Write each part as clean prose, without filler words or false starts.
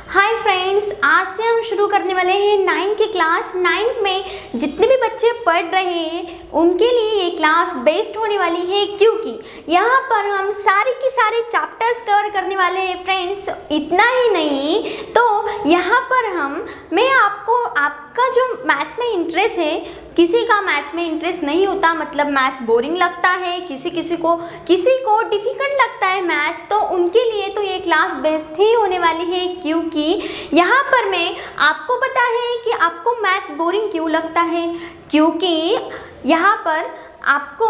Hi friends, आज से हम शुरू करने वाले हैं 9th की क्लास। 9th में जितने भी बच्चे पढ़ रहे हैं उनके लिए ये क्लास बेस्ट होने वाली है, क्योंकि यहाँ पर हम सारे के सारे चैप्टर्स कवर करने वाले हैं फ्रेंड्स। इतना ही नहीं, तो यहाँ पर मैं आपको आपका जो मैथ्स में इंटरेस्ट है, किसी का मैथ्स में इंटरेस्ट नहीं होता, मतलब मैथ्स बोरिंग लगता है, किसी को डिफ़िकल्ट लगता है मैथ, तो उनके लिए तो ये क्लास बेस्ट ही होने वाली है। क्योंकि यहाँ पर मैं आपको पता है कि आपको मैथ्स बोरिंग क्यों लगता है, क्योंकि यहाँ पर आपको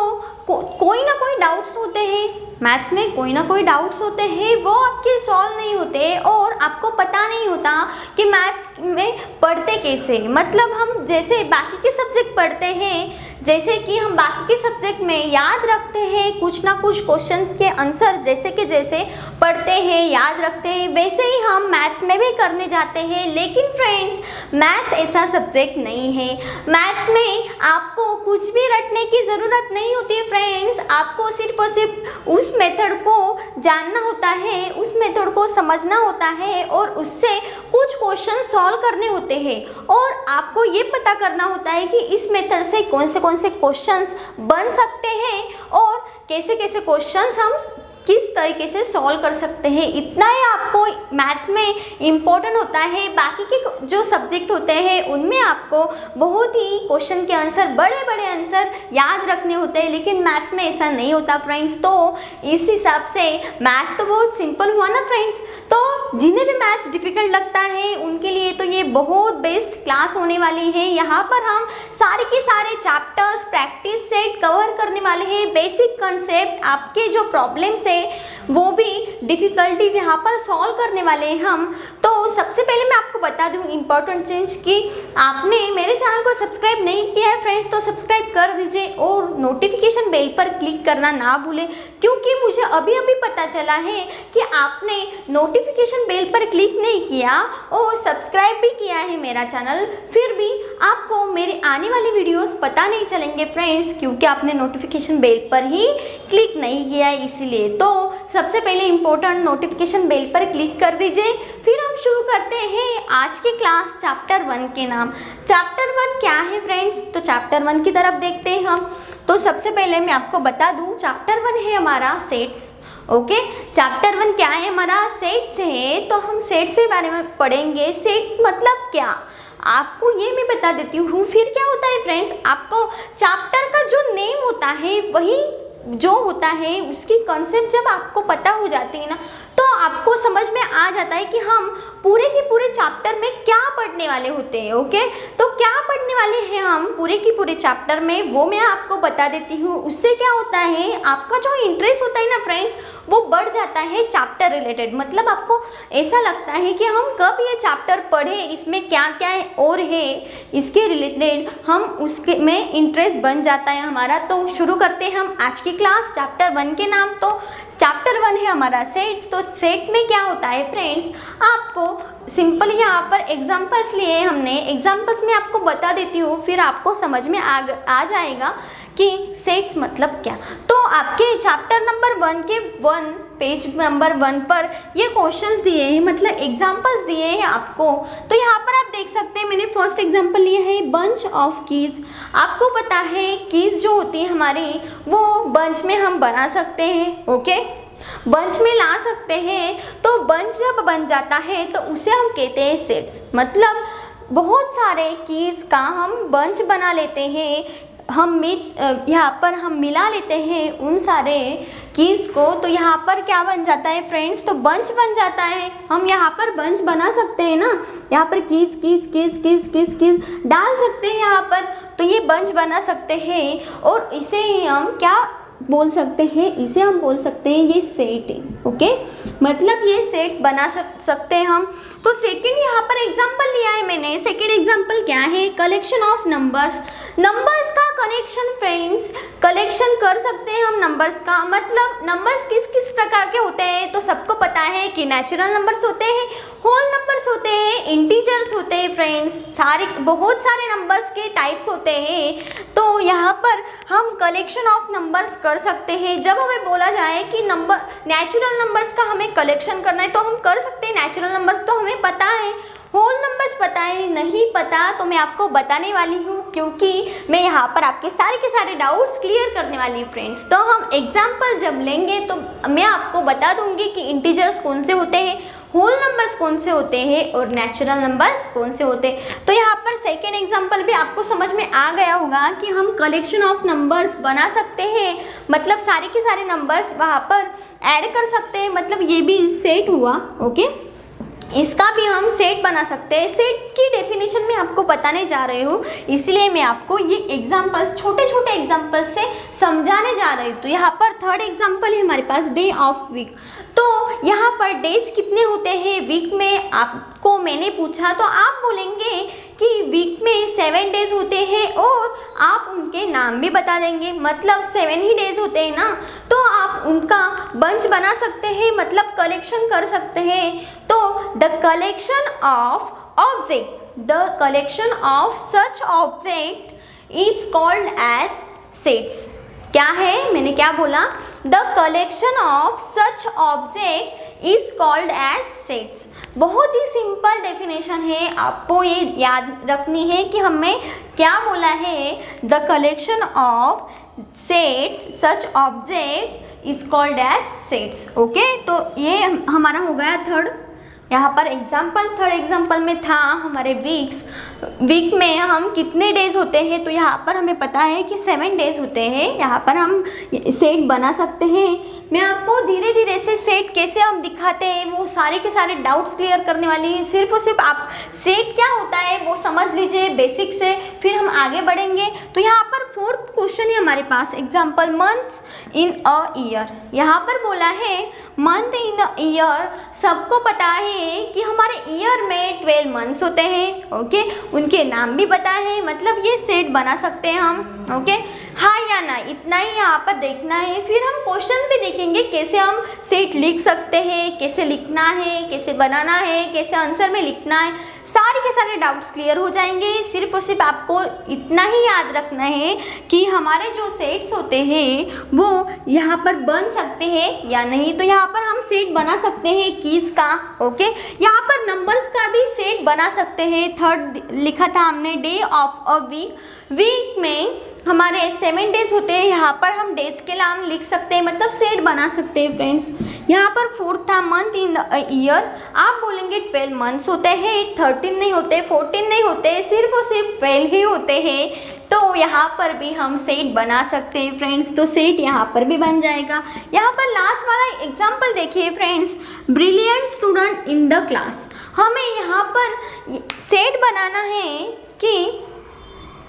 कोई ना कोई डाउट्स होते हैं मैथ्स में, कोई ना कोई डाउट्स होते हैं, वो आपके सॉल्व नहीं होते और आपको पता नहीं होता कि मैथ्स में पढ़ते कैसे। मतलब हम जैसे बाकी के सब्जेक्ट पढ़ते हैं, जैसे कि हम बाकी के सब्जेक्ट में याद रखते हैं कुछ ना कुछ क्वेश्चन के आंसर, जैसे पढ़ते हैं याद रखते हैं, वैसे ही हम मैथ्स में भी करने जाते हैं। लेकिन फ्रेंड्स, मैथ्स ऐसा सब्जेक्ट नहीं है। मैथ्स में आपको कुछ भी रटने की ज़रूरत नहीं होती है फ्रेंड्स। आपको सिर्फ और सिर्फ उस मेथड को जानना होता है, उस मेथड को समझना होता है और उससे कुछ क्वेश्चन सॉल्व करने होते हैं। और आपको ये पता करना होता है कि इस मेथड से कौन से क्वेश्चंस बन सकते हैं और कैसे क्वेश्चंस हम किस तरीके से सॉल्व कर सकते हैं। इतना ही आपको मैथ्स में इम्पोर्टेंट होता है। बाकी के जो सब्जेक्ट होते हैं उनमें आपको बहुत ही क्वेश्चन के आंसर, बड़े आंसर याद रखने होते हैं, लेकिन मैथ्स में ऐसा नहीं होता फ्रेंड्स। तो इस हिसाब से मैथ्स तो बहुत सिंपल हुआ ना फ्रेंड्स। तो जिन्हें भी मैथ्स डिफ़िकल्ट लगता है उनके लिए तो ये बहुत बेस्ट क्लास होने वाली है। यहाँ पर हम सारे के सारे चैप्टर्स, प्रैक्टिस सेट कवर करने वाले हैं। बेसिक कंसेप्ट, आपके जो प्रॉब्लम्स है वो भी डिफ़िकल्टीज यहाँ पर सॉल्व करने वाले हैं हम। तो सबसे पहले मैं आपको बता दूँ इम्पॉर्टेंट चीज़ कि आपने मेरे चैनल को सब्सक्राइब नहीं किया है फ्रेंड्स, तो सब्सक्राइब कर दीजिए और नोटिफिकेशन बेल पर क्लिक करना ना भूलें, क्योंकि मुझे अभी पता चला है कि आपने नोटिफिकेशन बेल पर क्लिक नहीं किया और सब्सक्राइब भी किया है मेरा चैनल, फिर भी आपको मेरे आने वाली वीडियोस पता नहीं चलेंगे फ्रेंड्स, क्योंकि आपने नोटिफिकेशन बेल पर ही क्लिक नहीं किया है इसलिए। तो सबसे पहले इम्पोर्टेंट नोटिफिकेशन बेल पर क्लिक कर दीजिए। फिर हम शुरू करते हैं आज की क्लास चैप्टर 1 के नाम। चैप्टर 1 क्या है फ्रेंड्स? तो चैप्टर 1 की तरफ देखते हैं हम। तो सबसे पहले मैं आपको बता दूं, चैप्टर 1 है हमारा सेट्स। ओके, चैप्टर 1 क्या है हमारा? सेट्स है। तो हम सेट्स के बारे में पढ़ेंगे। सेट मतलब क्या, आपको ये मैं बता देती हूँ। फिर क्या होता है फ्रेंड्स, आपको चैप्टर का जो नेम होता है वही जो होता है उसकी कॉन्सेप्ट जब आपको पता हो जाती है ना, तो आपको समझ में आ जाता है कि हम पूरे के पूरे चैप्टर में क्या पढ़ने वाले होते हैं। ओके, तो क्या पढ़ने वाले हैं हम पूरे के पूरे चैप्टर में, वो मैं आपको बता देती हूँ। उससे क्या होता है, आपका जो इंटरेस्ट होता है ना फ्रेंड्स, वो बढ़ जाता है चैप्टर रिलेटेड। मतलब आपको ऐसा लगता है कि हम कब ये चैप्टर पढ़े, इसमें क्या क्या है और है, इसके रिलेटेड हम उसके में इंटरेस्ट बन जाता है हमारा। तो शुरू करते हैं हम आज की क्लास चैप्टर 1 के नाम। तो चैप्टर 1 है हमारा सेट्स। तो सेट में क्या होता है फ्रेंड्स, आपको सिंपल यहाँ पर एग्जाम्पल्स लिए हमने, एग्जाम्पल्स में आपको बता देती हूँ, फिर आपको समझ में आ जाएगा कि सेट्स मतलब क्या। तो आपके चैप्टर नंबर 1 के पेज नंबर 1 पर ये क्वेश्चंस दिए हैं, मतलब एग्जाम्पल्स दिए हैं आपको। तो यहाँ पर आप देख सकते हैं, मैंने फर्स्ट एग्जाम्पल लिया है बंच ऑफ कीज। आपको पता है कीज जो होती है हमारी, वो बंच में हम बना सकते हैं। ओके, बंच में ला सकते हैं। तो बंच जब बन जाता है तो उसे हम कहते हैं सेट्स। मतलब बहुत सारे कीज का हम बंच बना लेते हैं, हम यहाँ पर हम मिला लेते हैं उन सारे कीज़ को, तो यहाँ पर क्या बन जाता है फ्रेंड्स, तो बंच बन जाता है। हम यहाँ पर बंच बना सकते हैं ना, यहाँ पर कीज़ डाल सकते हैं यहाँ पर, तो ये बंच बना सकते हैं। और इसे हम क्या बोल सकते हैं, इसे हम बोल सकते हैं ये सेट है। ओके, मतलब ये सेट्स बना सकते हैं हम। तो सेकंड यहाँ पर एग्जांपल लिया है मैंने। सेकंड एग्जांपल क्या है, कलेक्शन ऑफ नंबर्स। नंबर्स का कलेक्शन फ्रेंड्स, कलेक्शन कर सकते हैं हम नंबर्स का। मतलब नंबर्स किस किस प्रकार के होते हैं, तो सबको पता है कि नेचुरल नंबर्स होते हैं, होल नंबर्स होते हैं, इंटीजर इंटीजर्स होते हैं फ्रेंड्स, बहुत सारे नंबर्स के टाइप्स होते हैं। तो यहाँ पर हम कलेक्शन ऑफ नंबर्स कर सकते हैं। जब हमें बोला जाए कि नेचुरल नंबर्स का हमें कलेक्शन करना है तो हम कर सकते हैं। नेचुरल नंबर्स तो हमें पता है, होल नंबर्स पता है, नहीं पता तो मैं आपको बताने वाली हूँ, क्योंकि मैं यहाँ पर आपके सारे के सारे डाउट्स क्लियर करने वाली हूँ फ्रेंड्स। तो हम एग्जाम्पल जब लेंगे तो मैं आपको बता दूंगी कि इंटीजर्स कौन से होते हैं, होल नंबर्स कौन से होते हैं और नेचुरल नंबर्स कौन से होते हैं। तो यहाँ पर सेकेंड एग्जाम्पल भी आपको समझ में आ गया होगा कि हम कलेक्शन ऑफ नंबर्स बना सकते हैं, मतलब सारे के सारे नंबर्स वहाँ पर ऐड कर सकते हैं, मतलब ये भी सेट हुआ। ओके, इसका भी हम सेट बना सकते हैं। सेट की डेफिनेशन में आपको बताने जा रही हूँ, इसलिए मैं आपको ये एग्जांपल्स, छोटे छोटे एग्जांपल्स से समझाने जा रही हूँ। तो यहाँ पर थर्ड एग्जांपल है हमारे पास डे ऑफ वीक। तो यहाँ पर डेज कितने होते हैं वीक में, आपको मैंने पूछा तो आप बोलेंगे कि वीक में 7 डेज होते हैं और आप उनके नाम भी बता देंगे, मतलब 7 ही डेज होते हैं ना, तो आप उनका बंच बना सकते हैं, मतलब कलेक्शन कर सकते हैं। तो the collection of such object is called as sets. क्या है, मैंने क्या बोला, the collection of such object is called as sets. बहुत ही सिंपल डेफिनेशन है, आपको ये याद रखनी है कि हमें क्या बोला है, the collection of sets such object is called as sets. Okay, तो ये हमारा हो गया थर्ड। यहाँ पर एग्जाम्पल, थर्ड एग्जाम्पल में था हमारे वीक में हम कितने डेज होते हैं, तो यहाँ पर हमें पता है कि 7 डेज होते हैं। यहाँ पर हम सेट बना सकते हैं। मैं आपको धीरे धीरे से सेट कैसे हम दिखाते हैं वो सारे के सारे डाउट्स क्लियर करने वाली है। सिर्फ और सिर्फ आप सेट क्या होता है वो समझ लीजिए बेसिक से, फिर हम आगे बढ़ेंगे। तो यहाँ पर फोर्थ क्वेश्चन है हमारे पास, example months in a year. यहाँ पर बोला है मंथ इन अ ईयर, सबको पता है कि हमारे ईयर में 12 मंथ्स होते हैं। ओके, उनके नाम भी पता है, मतलब ये सेट बना सकते हैं हम। ओके, हाँ या ना, इतना ही यहाँ पर देखना है। फिर हम क्वेश्चन भी देखेंगे कैसे हम सेट लिख सकते हैं, कैसे लिखना है, कैसे बनाना है, कैसे आंसर में लिखना है, सारे के सारे डाउट्स क्लियर हो जाएंगे। सिर्फ और सिर्फ आपको इतना ही याद रखना है कि हमारे जो सेट्स होते हैं वो यहाँ पर बन सकते हैं या नहीं। तो यहाँ पर हम सेट बना सकते हैं कीज का। ओके, यहाँ पर नंबर्स का भी सेट बना सकते हैं। थर्ड लिखा था हमने डे ऑफ अ वीक में हमारे 7 डेज होते हैं। यहाँ पर हम डेज के नाम लिख सकते हैं, मतलब सेट बना सकते हैं फ्रेंड्स। यहाँ पर फोर्थ था मंथ इन ईयर, आप बोलेंगे 12 मंथ्स होते हैं, 13 नहीं होते, 14 नहीं होते, सिर्फ और सिर्फ 12 ही होते हैं। तो यहाँ पर भी हम सेट बना सकते हैं फ्रेंड्स, तो सेट यहाँ पर भी बन जाएगा। यहाँ पर लास्ट वाला एग्जाम्पल देखिए friends, brilliant student in the class. हमें यहाँ पर सेट बनाना है कि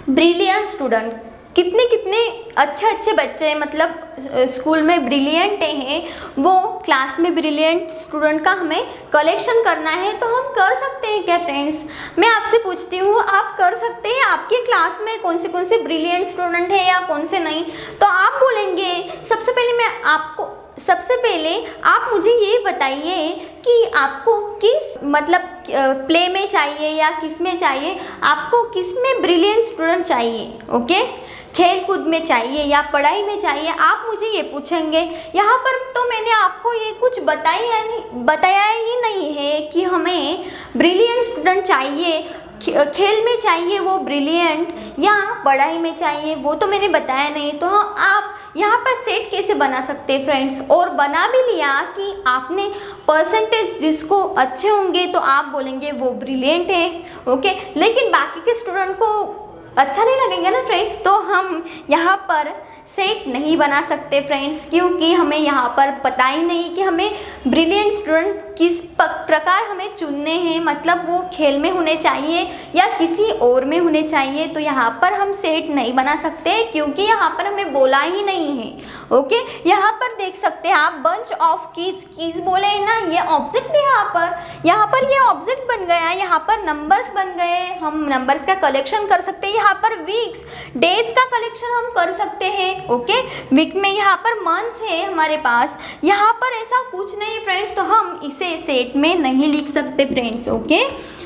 ब्रिलियंट स्टूडेंट, कितने कितने अच्छे बच्चे हैं, मतलब स्कूल में ब्रिलियंट हैं, वो क्लास में ब्रिलियंट स्टूडेंट का हमें कलेक्शन करना है। तो हम कर सकते हैं क्या फ्रेंड्स? मैं आपसे पूछती हूँ, आप कर सकते हैं? आपके क्लास में कौन से ब्रिलियंट स्टूडेंट हैं या कौन से नहीं? तो आप बोलेंगे, सबसे पहले आप मुझे ये बताइए कि आपको किस मतलब प्ले में चाहिए या किस में चाहिए, आपको किस में ब्रिलियंट स्टूडेंट चाहिए? ओके, खेल कूद में चाहिए या पढ़ाई में चाहिए, आप मुझे ये पूछेंगे। यहाँ पर तो मैंने आपको ये कुछ बताया ही नहीं है कि हमें ब्रिलियंट स्टूडेंट चाहिए, खेल में चाहिए वो ब्रिलियंट या पढ़ाई में चाहिए, वो तो मैंने बताया नहीं। तो हाँ, आप यहाँ पर सेट कैसे बना सकते हैं फ्रेंड्स? और बना भी लिया कि आपने परसेंटेज जिसको अच्छे होंगे तो आप बोलेंगे वो ब्रिलियंट है। ओके, लेकिन बाकी के स्टूडेंट को अच्छा नहीं लगेगा ना फ्रेंड्स, तो हम यहाँ पर सेट नहीं बना सकते फ्रेंड्स, क्योंकि हमें यहाँ पर पता ही नहीं कि हमें ब्रिलियंट स्टूडेंट किस प्रकार हमें चुनने हैं, मतलब वो खेल में होने चाहिए या किसी और में होने चाहिए। तो यहाँ पर हम सेट नहीं बना सकते क्योंकि यहाँ पर हमें बोला ही नहीं है। ओके, यहाँ पर देख सकते हैं आप, बंच ऑफ कीज बोले हैं ना, ये ऑब्जेक्ट है। यहाँ पर ये ऑब्जेक्ट बन गया, यहाँ पर नंबर्स बन गए, हम नंबर्स का कलेक्शन कर सकते हैं। यहाँ पर वीक्स, डेज का कलेक्शन हम कर सकते हैं। ओके, वीक में यहाँ पर मंथ्स है हमारे पास, यहाँ पर ऐसा कुछ नहीं फ्रेंड्स, तो हम इसे सेट में नहीं लिख सकते फ्रेंड्स। ओके,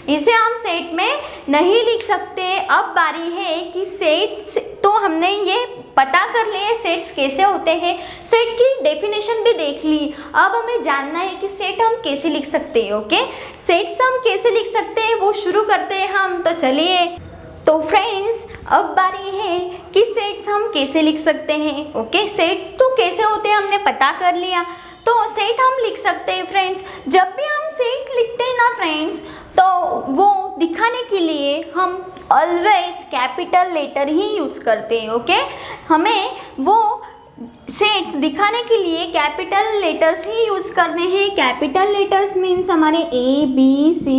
इसे हम सेट में नहीं लिख सकते। अब बारी है कि सेट्स, तो हमने ये पता कर लिए सेट्स कैसे होते हैं, सेट की डेफिनेशन भी देख ली। अब हमें जानना है कि सेट हम कैसे लिख सकते हैं। ओके, सेट्स हम कैसे लिख सकते हैं वो शुरू करते हैं हम। तो चलिए, तो फ्रेंड्स अब बारी है कि सेट्स हम कैसे लिख सकते हैं। ओके, सेट तो कैसे होते हैं हमने पता कर लिया, तो सेट हम लिख सकते हैं फ्रेंड्स। जब भी हम सेट लिखते हैं ना फ्रेंड्स, तो वो दिखाने के लिए हम ऑलवेज कैपिटल लेटर ही यूज़ करते हैं। ओके, हमें वो सेट्स दिखाने के लिए कैपिटल लेटर्स ही यूज़ करने हैं। कैपिटल लेटर्स मीन्स हमारे A B C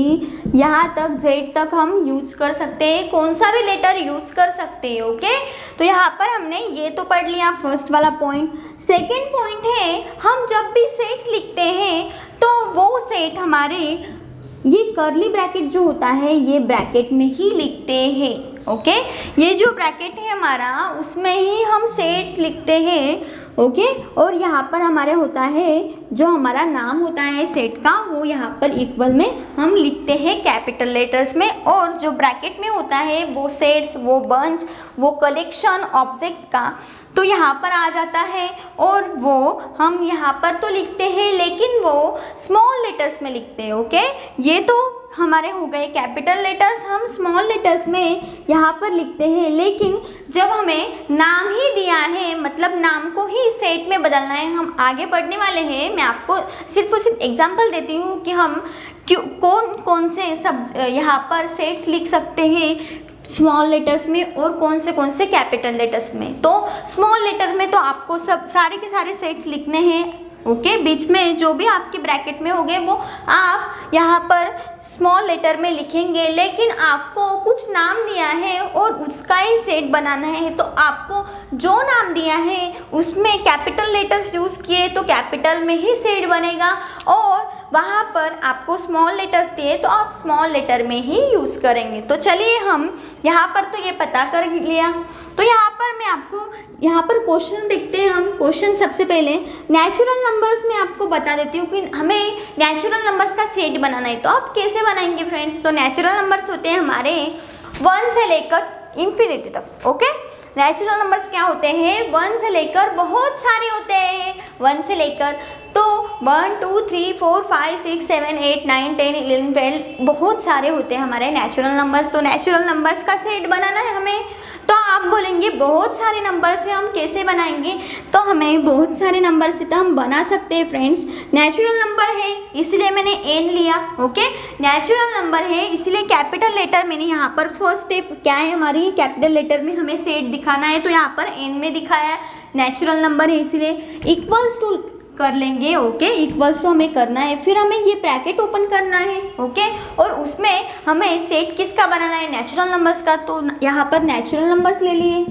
यहाँ तक Z तक हम यूज़ कर सकते हैं, कौन सा भी लेटर यूज़ कर सकते हैं। ओके, तो यहाँ पर हमने ये तो पढ़ लिया फर्स्ट वाला पॉइंट। सेकंड पॉइंट है, हम जब भी सेट्स लिखते हैं तो वो सेट हमारे ये कर्ली ब्रैकेट जो होता है ये ब्रैकेट में ही लिखते हैं। ओके, ये जो ब्रैकेट है हमारा उसमें ही हम सेट लिखते हैं। ओके, और यहाँ पर हमारे होता है जो हमारा नाम होता है सेट का, वो यहाँ पर इक्वल में हम लिखते हैं कैपिटल लेटर्स में, और जो ब्रैकेट में होता है वो सेट्स, वो बंच, वो कलेक्शन ऑब्जेक्ट का तो यहाँ पर आ जाता है, और वो हम यहाँ पर तो लिखते हैं लेकिन वो स्मॉल लेटर्स में लिखते हैं। ओके, ये तो हमारे हो गए कैपिटल लेटर्स, हम स्मॉल लेटर्स में यहाँ पर लिखते हैं। लेकिन जब हमें नाम ही दिया है, मतलब नाम को ही सेट में बदलना है, हम आगे बढ़ने वाले हैं। मैं आपको सिर्फ और सिर्फ एग्जांपल देती हूँ कि हम कौन कौन से सब यहाँ पर सेट्स लिख सकते हैं स्मॉल लेटर्स में और कौन से कैपिटल लेटर्स में। तो स्मॉल लेटर में तो आपको सब सारे के सारे सेट्स लिखने हैं। ओके, बीच में जो भी आपके ब्रैकेट में होंगे वो आप यहाँ पर स्मॉल लेटर में लिखेंगे, लेकिन आपको कुछ नाम दिया है और उसका ही सेट बनाना है, तो आपको जो नाम दिया है उसमें कैपिटल लेटर्स यूज़ किए तो कैपिटल में ही सेट बनेगा, और वहाँ पर आपको स्मॉल लेटर्स दिए तो आप स्मॉल लेटर में ही यूज़ करेंगे। तो चलिए, हम यहाँ पर तो ये पता कर लिया। तो यहाँ पर मैं आपको यहाँ पर क्वेश्चन देखते हैं हम। क्वेश्चन सबसे पहले नेचुरल नंबर्स में आपको बता देती हूँ कि हमें नेचुरल नंबर्स का सेट बनाना है। तो आप कैसे बनाएंगे फ्रेंड्स? तो नेचुरल नंबर्स होते हैं हमारे 1 से लेकर इंफिनिटी तक। ओके, नेचुरल नंबर्स क्या होते हैं? 1 से लेकर बहुत सारे होते हैं। 1 से लेकर तो 1 2 3 4 5 6 7 8 9 10 11 12 बहुत सारे होते हैं हमारे नेचुरल नंबर्स। तो नेचुरल नंबर्स का सेट बनाना है हमें। तो आप बोलेंगे बहुत सारे नंबर से हम कैसे बनाएंगे? तो हमें बहुत सारे नंबर से तो हम बना सकते हैं फ्रेंड्स। नेचुरल नंबर है इसलिए मैंने n लिया। ओके, नेचुरल नंबर है इसलिए कैपिटल लेटर मैंने यहाँ पर फर्स्ट स्टेप क्या है हमारी, कैपिटल लेटर में हमें सेट दिखाना है, तो यहाँ पर n में दिखाया। नेचुरल नंबर है इसलिए इक्वल्स टू कर लेंगे। ओके, इक्वल्स टू हमें करना है, फिर हमें ये ब्रैकेट ओपन करना है। ओके, और उसमें हमें सेट किसका बनाना है? नेचुरल नंबर्स का। तो यहाँ पर नेचुरल नंबर्स ले लिए,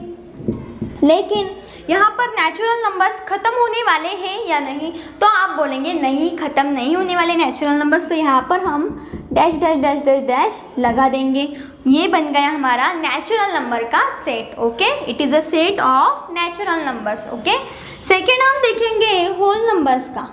लेकिन यहाँ पर नेचुरल नंबर्स ख़त्म होने वाले हैं या नहीं? तो आप बोलेंगे नहीं, ख़त्म नहीं होने वाले नेचुरल नंबर्स। तो यहाँ पर हम dash dash dash dash dash लगा देंगे। ये बन गया हमारा नेचुरल नंबर का set. Okay, it is a set of natural numbers. Okay, second हम देखेंगे होल नंबर्स का।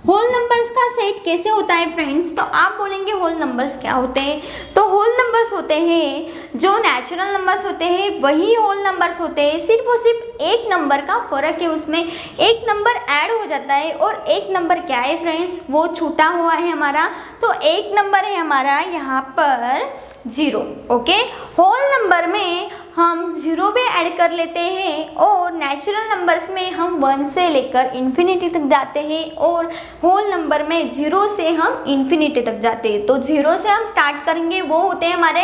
होल नंबर्स का सेट कैसे होता है फ्रेंड्स? तो आप बोलेंगे होल नंबर्स क्या होते हैं? तो होल नंबर्स होते हैं जो नेचुरल नंबर्स होते हैं वही होल नंबर्स होते हैं। सिर्फ और सिर्फ एक नंबर का फ़र्क है, उसमें एक नंबर ऐड हो जाता है और एक नंबर क्या है फ्रेंड्स? वो छूटा हुआ है हमारा। तो एक नंबर है हमारा यहाँ पर 0। ओके, होल नंबर में हम 0 भी ऐड कर लेते हैं, और नेचुरल नंबर्स में हम 1 से लेकर इन्फिनिटी तक जाते हैं, और होल नंबर में 0 से हम इन्फिनिटी तक जाते हैं। तो 0 से हम स्टार्ट करेंगे, वो होते हैं हमारे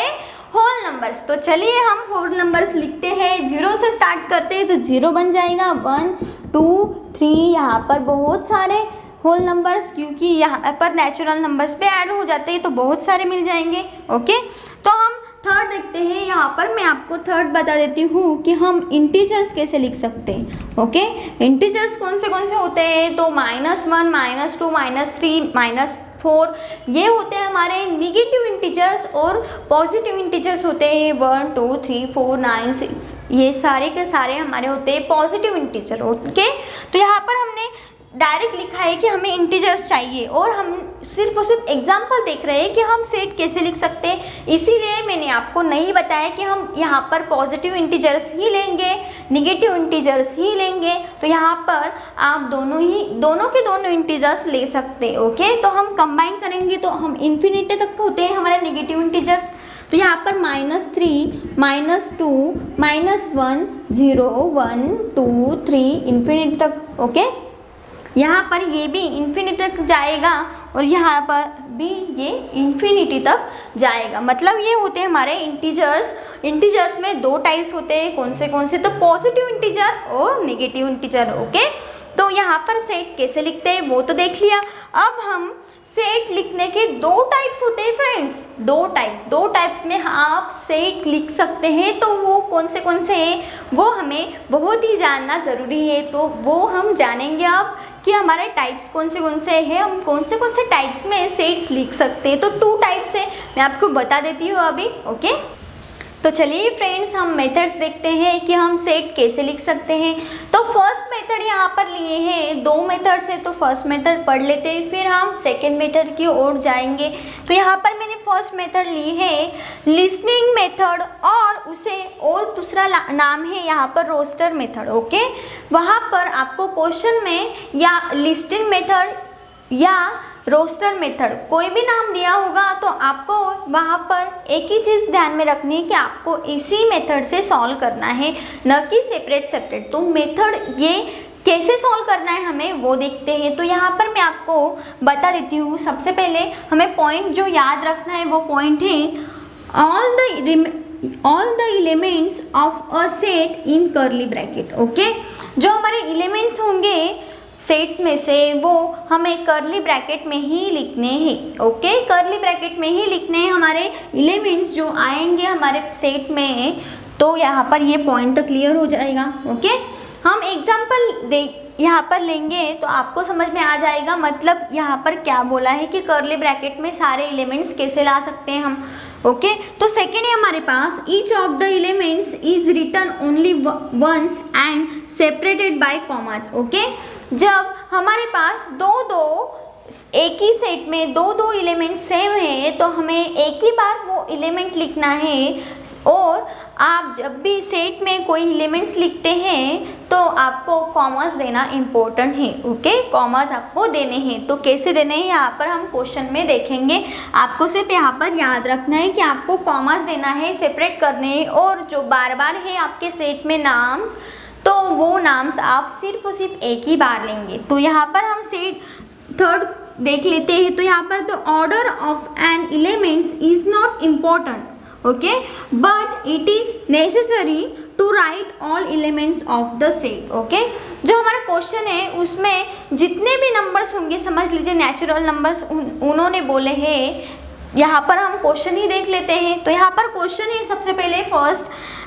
होल नंबर्स। तो चलिए हम होल नंबर्स लिखते हैं। 0 से स्टार्ट करते हैं तो 0 बन जाएगा, 1 2 3। यहाँ पर बहुत सारे होल नंबर्स, क्योंकि यहाँ पर नेचुरल नंबर्स पे ऐड हो जाते हैं तो बहुत सारे मिल जाएंगे। ओके, तो हम थर्ड देखते हैं। यहाँ पर मैं आपको थर्ड बता देती हूँ कि हम इंटीजर्स कैसे लिख सकते हैं। ओके, इंटीजर्स कौन से होते हैं? तो -1 -2 -3 -4 ये होते हैं हमारे निगेटिव इंटीजर्स, और पॉजिटिव इंटीजर्स होते हैं 1 2 3 4 9 6। ये सारे के सारे हमारे होते हैं पॉजिटिव इंटीजर। ओके, तो यहाँ पर हमने डायरेक्ट लिखा है कि हमें इंटीजर्स चाहिए, और हम सिर्फ और सिर्फ एग्जाम्पल देख रहे हैं कि हम सेट कैसे लिख सकते हैं, इसीलिए मैंने आपको नहीं बताया कि हम यहाँ पर पॉजिटिव इंटीजर्स ही लेंगे, निगेटिव इंटीजर्स ही लेंगे। तो यहाँ पर आप दोनों के दोनों इंटीजर्स ले सकते हैं। ओके, तो हम कंबाइन करेंगे तो हम इन्फिनिटी तक होते हैं हमारे नेगेटिव इंटीजर्स। तो यहाँ पर -3, -2, -1, 0, 1, 2, 3 इन्फिनिटी तक। ओके, यहाँ पर ये भी इन्फिनिटी तक जाएगा और यहाँ पर भी ये इन्फिनिटी तक जाएगा। मतलब ये होते हैं हमारे इंटीजर्स। इंटीजर्स में दो टाइप्स होते हैं, कौन से? तो पॉजिटिव इंटीजर और नेगेटिव इंटीजर। ओके, तो यहाँ पर सेट कैसे लिखते हैं वो तो देख लिया। अब हम सेट लिखने के दो टाइप्स होते हैं फ्रेंड्स, दो टाइप्स में आप सेट लिख सकते हैं। तो वो कौन से हैं वो हमें बहुत ही जानना ज़रूरी है। तो वो हम जानेंगे अब कि हमारे टाइप्स कौन से हैं, हम कौन से टाइप्स में सेट्स लिख सकते हैं। तो 2 टाइप्स है, मैं आपको बता देती हूँ अभी। ओके, तो चलिए फ्रेंड्स हम मेथड्स देखते हैं कि हम सेट कैसे लिख सकते हैं। तो फर्स्ट मेथड यहाँ पर लिए हैं, 2 मेथड्स है तो फर्स्ट मेथड पढ़ लेते हैं, फिर हम सेकंड मेथड की ओर जाएंगे। तो यहाँ पर मैंने फर्स्ट मेथड ली है लिस्निंग मेथड, और उसे और दूसरा नाम है यहाँ पर रोस्टर मेथड। ओके, वहाँ पर आपको क्वेश्चन में या लिस्टिंग मेथड या रोस्टर मेथड कोई भी नाम दिया होगा तो आपको वहाँ पर एक ही चीज़ ध्यान में रखनी है कि आपको इसी मेथड से सॉल्व करना है, न कि सेपरेट। तो मेथड ये कैसे सॉल्व करना है हमें वो देखते हैं। तो यहाँ पर मैं आपको बता देती हूँ। सबसे पहले हमें पॉइंट जो याद रखना है वो पॉइंट है all the elements of a set in curly bracket. Okay, जो हमारे एलिमेंट्स होंगे सेट में से वो हमें कर्ली ब्रैकेट में ही लिखने हैं। ओके, कर्ली ब्रैकेट में ही लिखने हैं हमारे एलिमेंट्स जो आएंगे हमारे सेट में। तो यहाँ पर ये पॉइंट तो क्लियर हो जाएगा। ओके, हम एग्जांपल यहाँ पर लेंगे तो आपको समझ में आ जाएगा मतलब यहाँ पर क्या बोला है कि कर्ली ब्रैकेट में सारे एलिमेंट्स कैसे ला सकते हैं हम। ओके, तो सेकेंड है हमारे पास each of the elements is written only once and separated by commas. Okay, जब हमारे पास एक ही सेट में दो एलिमेंट सेम है तो हमें एक ही बार वो एलिमेंट लिखना है। और आप जब भी सेट में कोई एलिमेंट्स लिखते हैं तो आपको कॉमास देना इम्पोर्टेंट है। ओके, कॉमास आपको देने हैं। तो कैसे देने हैं यहाँ पर हम क्वेश्चन में देखेंगे। आपको सिर्फ यहाँ पर याद रखना है कि आपको कॉमास देना है, सेपरेट करने हैं। और जो बार बार है आपके सेट में नाम्स, तो वो नाम्स आप सिर्फ और सिर्फ एक ही बार लेंगे। तो यहाँ पर हम सेट थर्ड देख लेते हैं। तो यहाँ पर the order of n elements is not important, okay, but it is necessary to write all elements of the set. Okay, जो हमारा क्वेश्चन है उसमें जितने भी नंबर्स होंगे, समझ लीजिए नेचुरल नंबर्स उन्होंने बोले हैं। यहाँ पर हम क्वेश्चन ही देख लेते हैं। तो यहाँ पर क्वेश्चन है सबसे पहले first,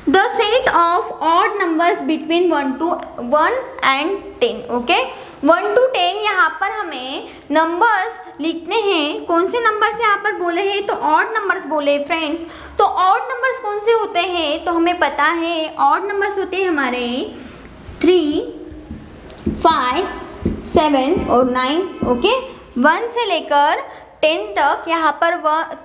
the set of odd numbers between 1 and 10। Okay, 1 to 10 यहाँ पर हमें नंबर्स लिखने हैं। कौन से नंबर्स यहाँ पर बोले हैं? तो ऑड नंबर्स बोले फ्रेंड्स। तो ऑड नंबर्स कौन से होते हैं? तो हमें पता है ऑड नंबर्स होते हैं हमारे 3, 5, 7 और 9। ओके, 1 से लेकर 10 तक यहाँ पर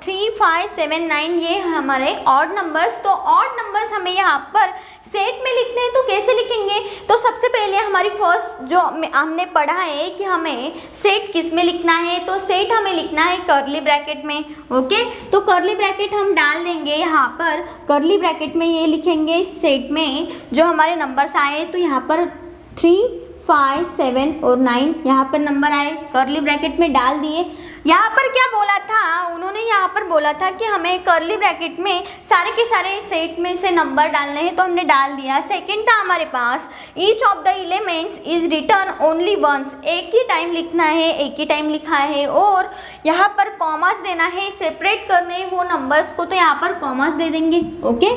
3, 5, 7, 9 ये हमारे ऑड नंबर्स। तो ऑड नंबर्स हमें यहाँ पर सेट में लिखने हैं। तो कैसे लिखेंगे? तो सबसे पहले हमारी फर्स्ट जो हमने पढ़ा है कि हमें सेट किस में लिखना है, तो सेट हमें लिखना है कर्ली ब्रैकेट में। ओके, तो कर्ली ब्रैकेट हम डाल देंगे यहाँ पर। कर्ली ब्रैकेट में ये लिखेंगे सेट में जो हमारे नंबर्स आए। तो यहाँ पर 3, 5, 7 और 9 यहाँ पर नंबर आए, कर्ली ब्रैकेट में डाल दिए। यहाँ पर क्या बोला था उन्होंने? यहाँ पर बोला था कि हमें कर्ली ब्रैकेट में सारे के सारे सेट में से नंबर डालने हैं, तो हमने डाल दिया। सेकंड था हमारे पास each of the elements is written only once, एक ही टाइम लिखना है, एक ही टाइम लिखा है। और यहाँ पर कॉमास देना है, सेपरेट करने वो नंबर्स को, तो यहाँ पर कॉमास दे देंगे। ओके,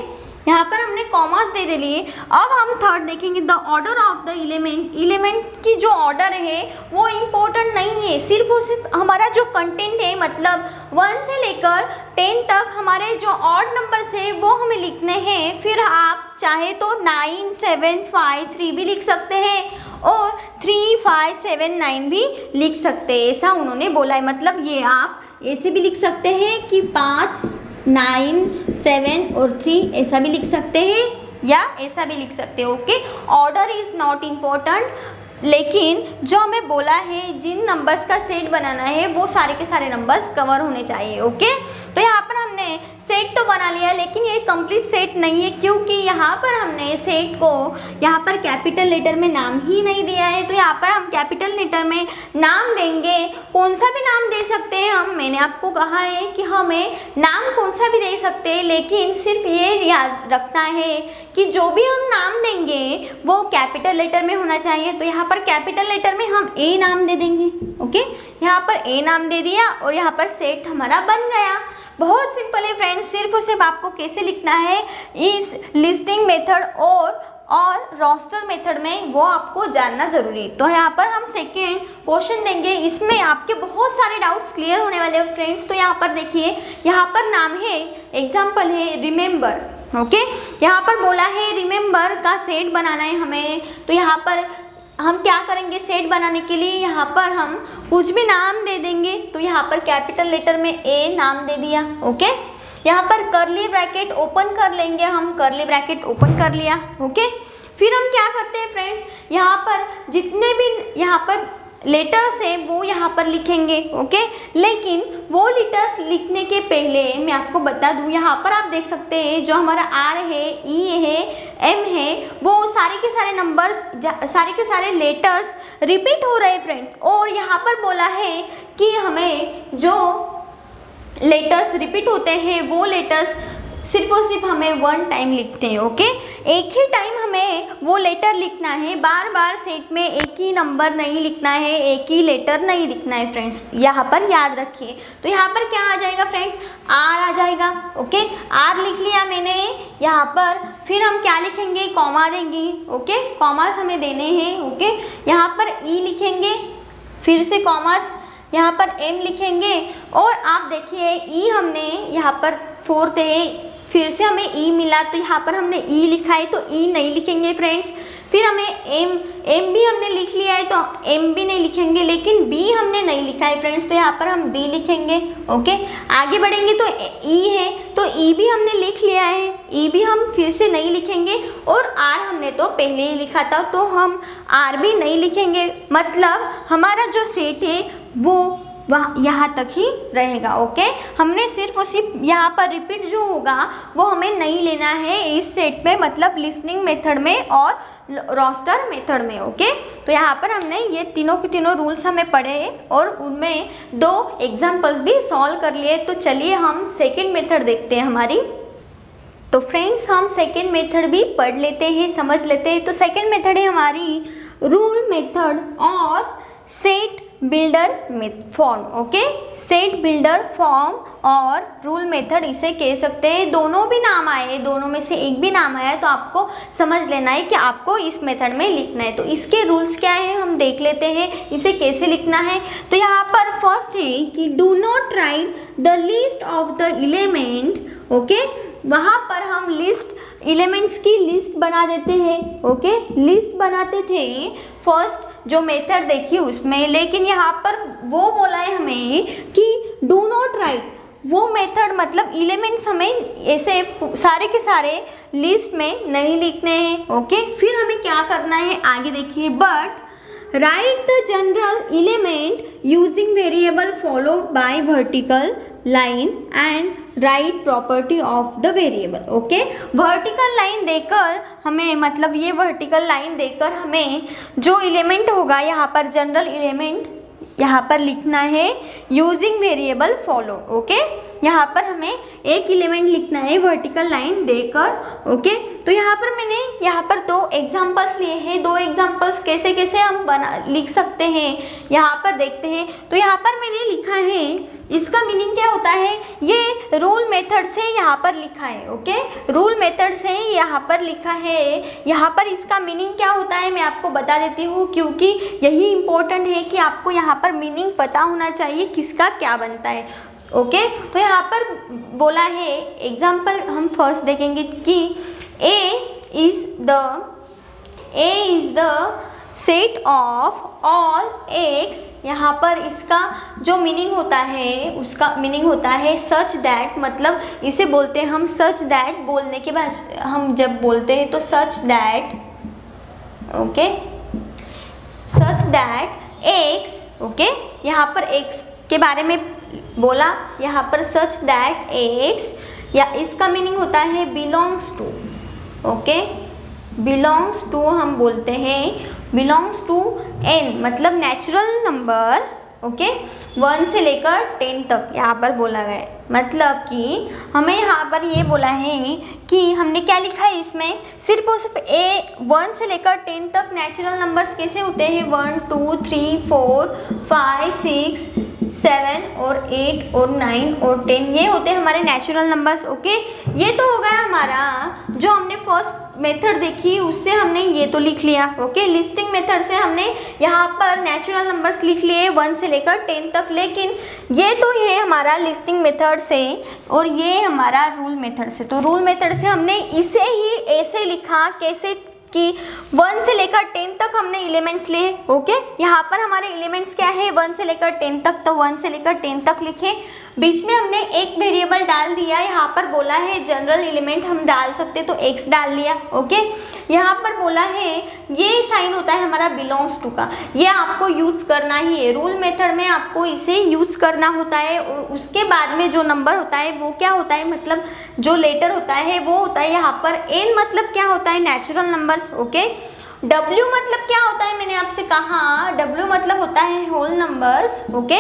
यहाँ पर हमने कॉमास दे लिए। अब हम थर्ड देखेंगे, the order of the element की जो ऑर्डर है वो इम्पोर्टेंट नहीं है, सिर्फ और सिर्फ हमारा जो कंटेंट है, मतलब 1 से लेकर 10 तक हमारे जो ऑड नंबर्स है वो हमें लिखने हैं। फिर आप चाहे तो 9, 7, 5, 3 भी लिख सकते हैं और 3, 5, 7, 9 भी लिख सकते हैं, ऐसा उन्होंने बोला है। मतलब ये आप ऐसे भी लिख सकते हैं कि 5, 9, 7 और 3 ऐसा भी लिख सकते हैं या ऐसा भी लिख सकते हैं। Okay, order is not important, लेकिन जो हमें बोला है जिन नंबर्स का सेट बनाना है वो सारे के सारे नंबर्स कवर होने चाहिए। ओके, तो यहाँ पर हमने सेट तो बना लिया, लेकिन ये कंप्लीट सेट नहीं है, क्योंकि यहाँ पर हमने सेट को यहाँ पर कैपिटल लेटर में नाम ही नहीं दिया है। तो यहाँ पर हम कैपिटल लेटर में नाम देंगे, कौन सा भी नाम दे सकते हैं हम। मैंने आपको कहा है कि हमें नाम कौन सा भी दे सकते हैं, लेकिन सिर्फ ये याद रखना है कि जो भी हम नाम देंगे वो कैपिटल लेटर में होना चाहिए। तो यहाँ पर कैपिटल लेटर में हम ए नाम दे देंगे। ओके, यहाँ पर ए नाम दे दिया और यहाँ पर सेट हमारा बन गया। बहुत सिंपल है फ्रेंड्स, सिर्फ और सिर्फ आपको कैसे लिखना है इस लिस्टिंग मेथड और रोस्टर मेथड में वो आपको जानना जरूरी है। तो यहाँ पर हम सेकेंड क्वेश्चन देंगे, इसमें आपके बहुत सारे डाउट्स क्लियर होने वाले हैं फ्रेंड्स। तो यहाँ पर देखिए, यहाँ पर नाम है, एग्जाम्पल है रिमेंबर। ओके, यहाँ पर बोला है रिमेंबर का सेट बनाना है हमें। तो यहाँ पर हम क्या करेंगे, सेट बनाने के लिए यहाँ पर हम कुछ भी नाम दे देंगे। तो यहाँ पर कैपिटल लेटर में ए नाम दे दिया। ओके, यहाँ पर करली ब्रैकेट ओपन कर लेंगे, हम करली ब्रैकेट ओपन कर लिया। ओके, फिर हम क्या करते हैं फ्रेंड्स, यहाँ पर जितने भी यहाँ पर लेटर्स है वो यहाँ पर लिखेंगे। ओके, लेकिन वो लेटर्स लिखने के पहले मैं आपको बता दूँ, यहाँ पर आप देख सकते हैं जो हमारा आर है, ई है, एम है, वो सारे के सारे नंबर्स, सारे के सारे लेटर्स रिपीट हो रहे हैं फ्रेंड्स। और यहाँ पर बोला है कि हमें जो लेटर्स रिपीट होते हैं वो लेटर्स सिर्फ और सिर्फ हमें 1 टाइम लिखते हैं। ओके, एक ही टाइम हमें वो लेटर लिखना है, बार बार सेट में एक ही नंबर नहीं लिखना है, एक ही लेटर नहीं लिखना है फ्रेंड्स, यहाँ पर याद रखिए। तो यहाँ पर क्या आ जाएगा फ्रेंड्स, आर आ जाएगा। ओके, आर लिख लिया मैंने यहाँ पर। फिर हम क्या लिखेंगे, कॉमा देंगे। ओके, कॉमास हमें देने हैं। ओके, यहाँ पर ई लिखेंगे, फिर से कॉमास, यहाँ पर एम लिखेंगे। और आप देखिए ई हमने यहाँ पर 4th है, फिर से हमें ई मिला तो यहाँ पर हमने ई लिखा है, तो ई नहीं लिखेंगे फ्रेंड्स। फिर हमें एम भी हमने लिख लिया है तो एम भी नहीं लिखेंगे, लेकिन बी हमने नहीं लिखा है फ्रेंड्स, तो यहाँ पर हम बी लिखेंगे। ओके, आगे बढ़ेंगे तो ई है, तो ई भी हमने लिख लिया है, ई भी हम फिर से नहीं लिखेंगे। और आर हमने तो पहले ही लिखा था तो हम आर भी नहीं लिखेंगे। मतलब हमारा जो सेट है वो वहाँ यहाँ तक ही रहेगा। ओके, हमने सिर्फ और सिर्फ यहाँ पर रिपीट जो होगा वो हमें नहीं लेना है इस सेट में, मतलब लिसनिंग मेथड में और रोस्टर मेथड में। ओके, तो यहाँ पर हमने ये तीनों के तीनों रूल्स हमें पढ़े और उनमें 2 एग्जाम्पल्स भी सॉल्व कर लिए। तो चलिए हम सेकेंड मेथड देखते हैं हमारी। तो फ्रेंड्स हम सेकेंड मेथड भी पढ़ लेते हैं, समझ लेते हैं। तो सेकेंड मेथड है हमारी रूल मेथड और set builder form. Okay, set builder form और रूल मेथड इसे कह सकते हैं। दोनों भी नाम आए, दोनों में से एक भी नाम आया तो आपको समझ लेना है कि आपको इस मेथड में लिखना है। तो इसके रूल्स क्या है हम देख लेते हैं, इसे कैसे लिखना है। तो यहाँ पर फर्स्ट है कि do not right the list of the element. Okay, वहाँ पर हम लिस्ट एलिमेंट्स की लिस्ट बना देते हैं। ओके, लिस्ट बनाते थे फर्स्ट जो मेथड देखिए उसमें, लेकिन यहाँ पर वो बोला है हमें कि डू नॉट राइट, वो मेथड मतलब एलिमेंट्स हमें ऐसे सारे के सारे लिस्ट में नहीं लिखने हैं। ओके, फिर हमें क्या करना है आगे देखिए, but right the general element using variable follow by vertical line and right property of the variable. Okay, vertical line देकर हमें, मतलब ये वर्टिकल लाइन देकर हमें जो एलिमेंट होगा यहाँ पर जनरल एलिमेंट यहाँ पर लिखना है यूजिंग वेरिएबल फॉलो। ओके, यहाँ पर हमें एक एलिमेंट लिखना है वर्टिकल लाइन देकर। ओके, तो यहाँ पर मैंने यहाँ पर दो एग्जांपल्स लिए हैं। दो एग्जांपल्स कैसे कैसे हम लिख सकते हैं यहाँ पर देखते हैं। तो यहाँ पर मैंने लिखा है, इसका मीनिंग क्या होता है, ये रूल मेथड से यहाँ पर लिखा है। ओके, रूल मेथड से यहाँ पर लिखा है। यहाँ पर इसका मीनिंग क्या होता है मैं आपको बता देती हूँ, क्योंकि यही इम्पोर्टेंट है कि आपको यहाँ पर मीनिंग पता होना चाहिए किसका क्या बनता है। ओके, तो यहाँ पर बोला है, एग्जाम्पल हम फर्स्ट देखेंगे कि A is the set of all x। यहाँ पर इसका जो मीनिंग होता है, उसका मीनिंग होता है सच दैट, मतलब इसे बोलते हैं हम सच दैट। बोलने के बाद हम जब बोलते हैं तो such that, okay, such that x, okay, यहाँ पर x के बारे में बोला, यहाँ पर सच दैट x, या इसका मीनिंग होता है belongs to. Okay, belongs to हम बोलते हैं, बिलोंग्स टू n, मतलब नेचुरल नंबर। ओके, 1 से लेकर 10 तक यहाँ पर बोला गया है। मतलब कि हमें यहाँ पर ये बोला है कि हमने क्या लिखा है इसमें, सिर्फ और सिर्फ 1 से लेकर 10 तक नेचुरल नंबर्स कैसे होते हैं, 1 2 3 4 5 6 7 और 8 और 9 और 10, ये होते हैं हमारे नेचुरल नंबर्स। ओके, ये तो हो गया हमारा जो हमने फर्स्ट मेथड देखी, उससे हमने ये तो लिख लिया। ओके, लिस्टिंग मेथड से हमने यहाँ पर नेचुरल नंबर्स लिख लिए 1 से लेकर 10 तक, लेकिन ये तो है हमारा लिस्टिंग मेथड से और ये हमारा रूल मेथड से। तो रूल मेथड से हमने इसे ही ऐसे लिखा, कैसे कि 1 से लेकर 10 तक हमने एलिमेंट्स लिए। ओके, यहाँ पर हमारे एलिमेंट्स क्या है, 1 से लेकर 10 तक, तो 1 से लेकर 10 तक लिखे। बीच में हमने एक वेरिएबल डाल दिया, यहाँ पर बोला है जनरल एलिमेंट हम डाल सकते, तो x डाल लिया। ओके, यहाँ पर बोला है ये साइन होता है हमारा बिलोंग्स टू का, ये आपको यूज़ करना ही है। रूल मेथड में आपको इसे यूज़ करना होता है, और उसके बाद में जो नंबर होता है वो क्या होता है, मतलब जो लेटर होता है वो होता है यहाँ पर n, मतलब क्या होता है नेचुरल नंबर्स। ओके, w मतलब क्या होता है, मैंने आपसे कहा w मतलब होता है होल नंबर्स। ओके,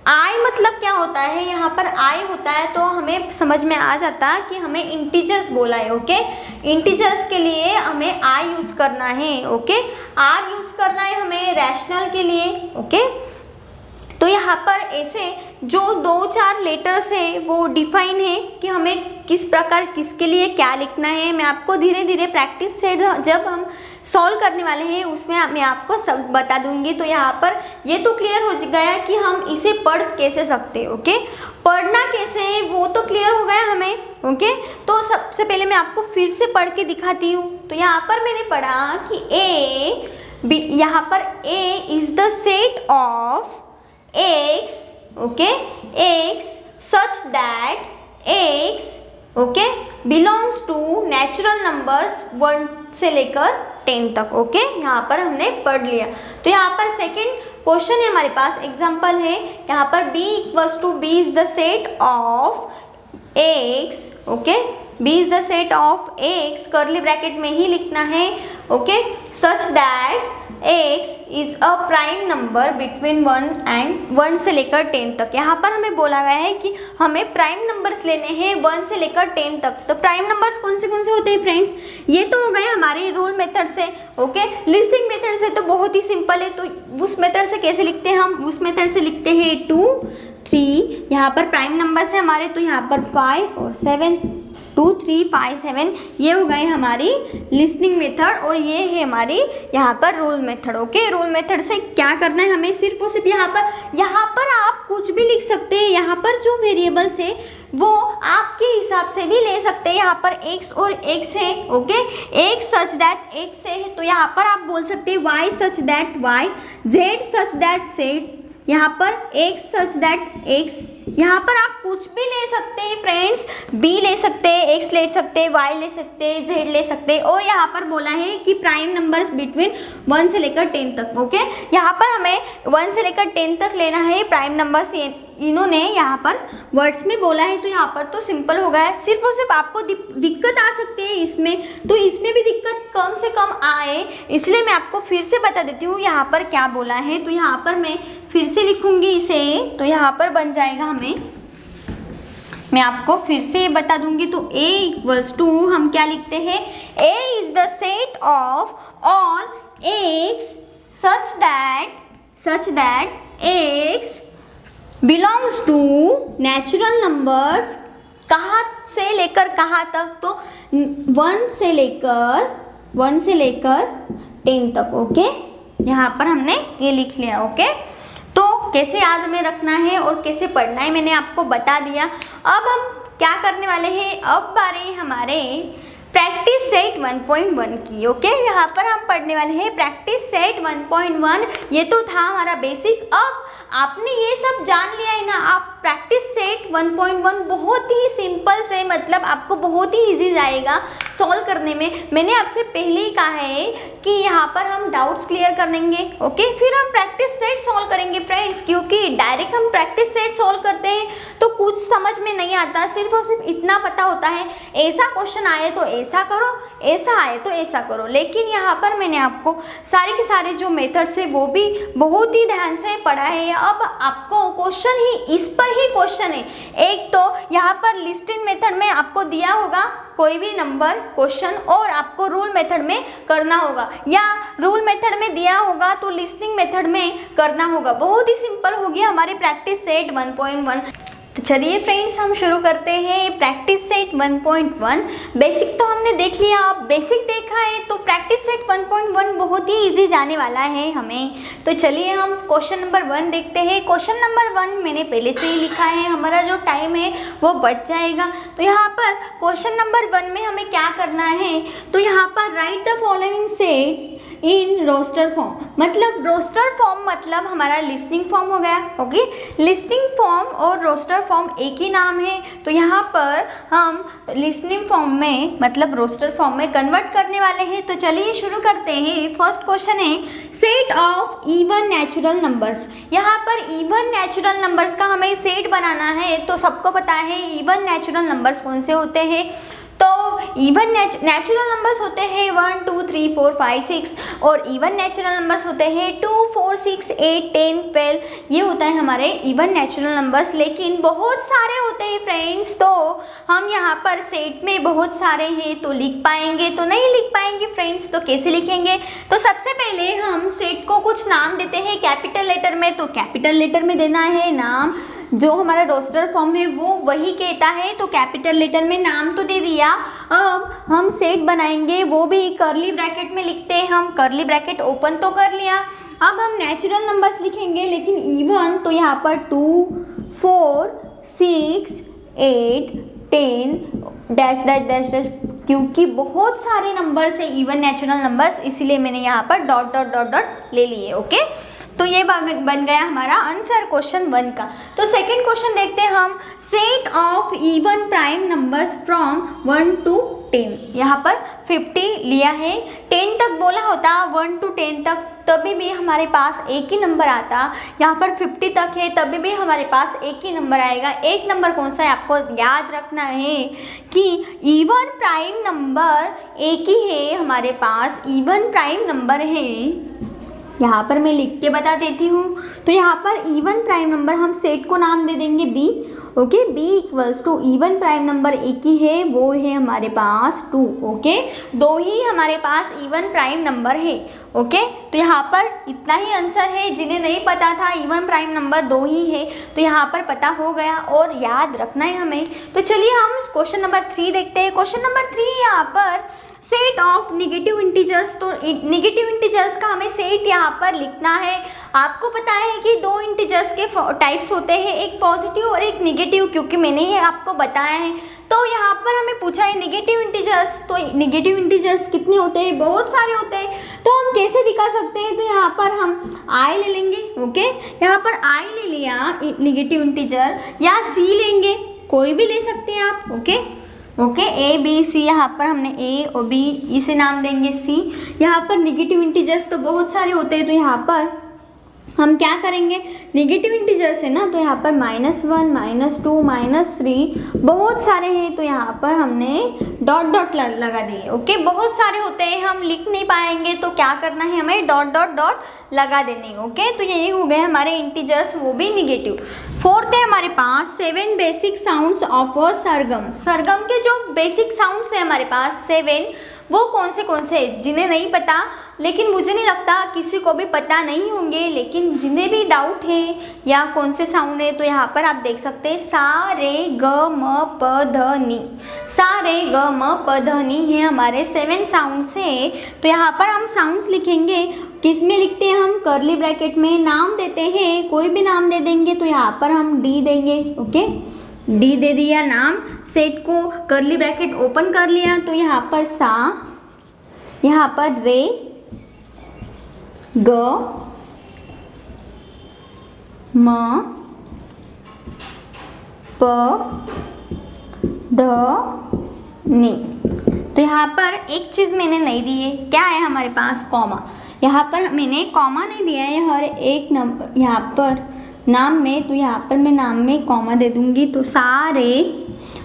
आई मतलब क्या होता है, यहाँ पर आई होता है तो हमें समझ में आ जाता कि हमें इंटीजर्स बोला है। ओके, इंटीजर्स के लिए हमें आई यूज़ करना है। ओके, आर यूज़ करना है हमें रैशनल के लिए। ओके, तो यहाँ पर ऐसे जो 2-4 लेटर्स है वो डिफाइन है कि हमें किस प्रकार किसके लिए क्या लिखना है। मैं आपको धीरे धीरे प्रैक्टिस से जब हम सॉल्व करने वाले हैं उसमें मैं आपको सब बता दूंगी। तो यहाँ पर ये तो क्लियर हो गया कि हम इसे पढ़ कैसे सकते हैं। ओके, पढ़ना कैसे है वो तो क्लियर हो गया हमें। ओके, तो सबसे पहले मैं आपको फिर से पढ़ के दिखाती हूँ। तो यहाँ पर मैंने पढ़ा कि यहाँ पर A is the set of x, okay, x such that x, okay, belongs to natural numbers 1 से लेकर 10 तक। ओके, यहाँ पर हमने पढ़ लिया। तो यहाँ पर सेकंड क्वेश्चन है हमारे पास, एग्जांपल है यहाँ पर b is the set of x। Okay, b is the set of x, curly bracket में ही लिखना है। Okay, such that x is a prime number between 1 से लेकर 10 तक। यहाँ पर हमें बोला गया है कि हमें प्राइम नंबर्स लेने हैं 1 से लेकर 10 तक। तो प्राइम नंबर्स कौन से होते हैं फ्रेंड्स, ये तो हो गए हमारे रूल मेथड से। ओके, लिस्टिंग मेथड से तो बहुत ही सिंपल है। तो उस मेथड से कैसे लिखते हैं हम, उस मेथड से लिखते हैं 2 3, यहाँ पर प्राइम नंबर्स है हमारे, तो यहाँ पर 5 और 7, 2 3 5 7, ये हो गए हमारी लिस्टिंग मेथड और ये है हमारी यहाँ पर rule method. Okay, rule method से क्या करना है हमें, सिर्फ और सिर्फ यहाँ पर आप कुछ भी लिख सकते हैं। यहाँ पर जो वेरिएबल्स है वो आपके हिसाब से भी ले सकते हैं। यहाँ पर x और x है। Okay, x such that x है, तो यहाँ पर आप बोल सकते हैं y such that y, z such that z, यहाँ पर x सच दैट x। यहाँ पर आप कुछ भी ले सकते हैं फ्रेंड्स, b ले सकते हैं, x ले सकते हैं, y ले सकते हैं, z ले सकते हैं। और यहाँ पर बोला है कि प्राइम नंबर्स बिटवीन 1 से लेकर 10 तक। ओके, यहाँ पर हमें 1 से लेकर 10 तक लेना है प्राइम नंबर्स, इन्होंने यहाँ पर वर्ड्स में बोला है। तो यहाँ पर तो सिंपल हो गया है। सिर्फ और सिर्फ आपको दिक्कत आ सकती है इसमें, तो इसमें भी दिक्कत कम से कम आए, इसलिए मैं आपको फिर से बता देती हूँ यहाँ पर क्या बोला है। तो यहाँ पर मैं फिर से लिखूँगी इसे, तो यहाँ पर बन जाएगा हमें मैं आपको फिर से बता दूंगी। तो a इक्वल्स टू हम क्या लिखते हैं, a is the set of all x such that x belongs to natural numbers कहाँ से लेकर कहाँ तक, तो 1 से लेकर 10 तक। ओके, यहाँ पर हमने ये लिख लिया। ओके, तो कैसे याद में रखना है और कैसे पढ़ना है मैंने आपको बता दिया। अब हम क्या करने वाले हैं, अब बारी हमारे प्रैक्टिस सेट 1.1 की। ओके, यहाँ पर हम पढ़ने वाले हैं प्रैक्टिस सेट 1.1। ये तो था हमारा बेसिक। अब आपने ये सब जान लिया है ना, आप प्रैक्टिस सेट 1.1 बहुत ही सिंपल से, मतलब आपको बहुत ही इजी जाएगा सॉल्व करने में। मैंने आपसे पहले ही कहा है कि यहाँ पर हम डाउट्स क्लियर कर लेंगे। ओके, फिर हम प्रैक्टिस सेट सॉल्व करेंगे फ्रेंड्स, क्योंकि डायरेक्ट हम प्रैक्टिस सेट सॉल्व करते हैं तो कुछ समझ में नहीं आता। सिर्फ और सिर्फ इतना पता होता है, ऐसा क्वेश्चन आए तो ऐसा करो, ऐसा आए तो ऐसा करो। लेकिन यहाँ पर मैंने आपको सारे के सारे जो मेथड्स है वो भी बहुत ही ध्यान से पढ़ा है। अब आपको क्वेश्चन ही इस पर ही क्वेश्चन है। एक तो यहाँ पर लिस्टिंग मेथड में आपको दिया होगा कोई भी नंबर क्वेश्चन, और आपको रूल मेथड में करना होगा, या रूल मेथड में दिया होगा तो लिस्टिंग मेथड में करना होगा। बहुत ही सिंपल होगी हमारी प्रैक्टिस सेट 1.1। तो चलिए फ्रेंड्स, हम शुरू करते हैं प्रैक्टिस सेट 1.1। बेसिक तो हमने देख लिया, अब बेसिक देखा है तो प्रैक्टिस सेट 1.1 बहुत ही इजी जाने वाला है हमें। तो चलिए हम क्वेश्चन नंबर 1 देखते हैं। क्वेश्चन नंबर 1 मैंने पहले से ही लिखा है, हमारा जो टाइम है वो बच जाएगा। तो यहाँ पर क्वेश्चन नंबर 1 में हमें क्या करना है, तो यहाँ पर write the following set in roster form. मतलब रोस्टर फॉर्म मतलब हमारा लिस्टिंग फॉर्म हो गया। ओके, लिस्टिंग फॉर्म और रोस्टर फॉर्म एक ही नाम है, तो यहाँ पर हम लिस्टिंग फॉर्म में मतलब रोस्टर फॉर्म में कन्वर्ट करने वाले हैं। तो चलिए शुरू करते हैं। फर्स्ट क्वेश्चन है set of even natural numbers. यहाँ पर इवन नेचुरल नंबर्स का हमें सेट बनाना है। तो सबको पता है इवन नेचुरल नंबर्स कौन से होते हैं, तो इवन नेचुरल नंबर्स होते हैं 1 2 3 4 5 6, और इवन नेचुरल नंबर्स होते हैं 2 4 6 8 10 12। ये होता है हमारे इवन नेचुरल नंबर्स। लेकिन बहुत सारे होते हैं फ्रेंड्स, तो हम यहाँ पर सेट में बहुत सारे हैं तो लिख पाएंगे तो नहीं लिख पाएंगे फ्रेंड्स। तो कैसे लिखेंगे, तो सबसे पहले हम सेट को कुछ नाम देते हैं कैपिटल लेटर में। तो कैपिटल लेटर में देना है नाम, जो हमारा रोस्टर फॉर्म है वो वही कहता है, तो कैपिटल लेटर में नाम तो दे दिया। अब हम सेट बनाएंगे, वो भी कर्ली ब्रैकेट में लिखते हैं हम, कर्ली ब्रैकेट ओपन तो कर लिया। अब हम नेचुरल नंबर्स लिखेंगे, लेकिन इवन, तो यहाँ पर 2 4 6 8 10 डैश डैश डैश डैश, क्योंकि बहुत सारे नंबर्स है इवन नेचुरल नंबर्स, इसीलिए मैंने यहाँ पर डॉट डॉट डॉट डॉट ले लिए। ओके, तो ये बन गया हमारा आंसर क्वेश्चन 1 का। तो सेकंड क्वेश्चन देखते हैं हम, set of even prime numbers from 1 to 10। यहाँ पर 50 लिया है, 10 तक बोला होता 1 to 10 तक तभी भी हमारे पास एक ही नंबर आता। यहाँ पर 50 तक है तभी भी हमारे पास एक ही नंबर आएगा। एक नंबर कौन सा है आपको याद रखना है कि इवन प्राइम नंबर एक ही है हमारे पास, इवन प्राइम नंबर है। यहाँ पर मैं लिख के बता देती हूँ। तो यहाँ पर इवन प्राइम नंबर हम सेट को नाम दे देंगे B. Okay, B equals to even prime number एक ही है, वो है हमारे पास 2। ओके, 2 ही हमारे पास इवन प्राइम नंबर है। ओके, तो यहाँ पर इतना ही आंसर है। जिन्हें नहीं पता था इवन प्राइम नंबर 2 ही है, तो यहाँ पर पता हो गया और याद रखना है हमें। तो चलिए हम क्वेश्चन नंबर 3 देखते हैं। क्वेश्चन नंबर 3 यहाँ पर सेट ऑफ निगेटिव इंटीजर्स। तो निगेटिव इंटीजर्स का हमें सेट यहाँ पर लिखना है। आपको पता है कि 2 इंटीजर्स के टाइप्स होते हैं, एक पॉजिटिव और एक निगेटिव, क्योंकि मैंने ये आपको बताया है। तो यहाँ पर हमें पूछा है निगेटिव इंटीजर्स, तो निगेटिव इंटीजर्स कितने होते हैं, बहुत सारे होते हैं। तो हम कैसे दिखा सकते हैं, तो यहाँ पर हम आई ले लेंगे। ओके, यहाँ पर आई ले लिया निगेटिव इंटीजर, या सी लेंगे, कोई भी ले सकते हैं आप। ओके, ए बी सी, यहाँ पर हमने ए और बी इसे नाम देंगे सी। यहाँ पर निगेटिव इंटीजर्स तो बहुत सारे होते हैं, तो यहाँ पर हम क्या करेंगे, निगेटिव इंटीजर से ना, तो यहाँ पर -1 -2 -3 बहुत सारे हैं, तो यहाँ पर हमने डॉट डॉट लगा दिए। ओके, बहुत सारे होते हैं, हम लिख नहीं पाएंगे, तो क्या करना है, हमें डॉट डॉट डॉट लगा देने। ओके, तो यही हो गए हमारे इंटीजर्स, वो भी निगेटिव। फोर्थ है हमारे पास 7 बेसिक साउंड्स ऑफ अ सरगम। सरगम के जो बेसिक साउंड्स है हमारे पास 7, वो कौन से जिन्हें नहीं पता, लेकिन मुझे नहीं लगता किसी को भी पता नहीं होंगे, लेकिन जिन्हें भी डाउट है या कौन से साउंड है, तो यहाँ पर आप देख सकते हैं सा रे ग म प ध नि। सा रे ग म प ध नि, ये हमारे 7 साउंड्स हैं। तो यहाँ पर हम साउंड्स लिखेंगे, किस में लिखते हैं हम, कर्ली ब्रैकेट में। नाम देते हैं, कोई भी नाम दे देंगे, तो यहाँ पर हम डी देंगे। ओके, डी दे दिया नाम, सेट को कर्ली ब्रैकेट ओपन कर लिया, तो यहाँ पर सा, यहाँ पर रे ग म प ध नि। तो यहाँ पर एक चीज़ मैंने नहीं दी है, क्या है हमारे पास, कॉमा। यहाँ पर मैंने कॉमा नहीं दिया है हर एक नंबर, यहाँ पर नाम में, तो यहाँ पर मैं नाम में कॉमा दे दूँगी। तो सा रे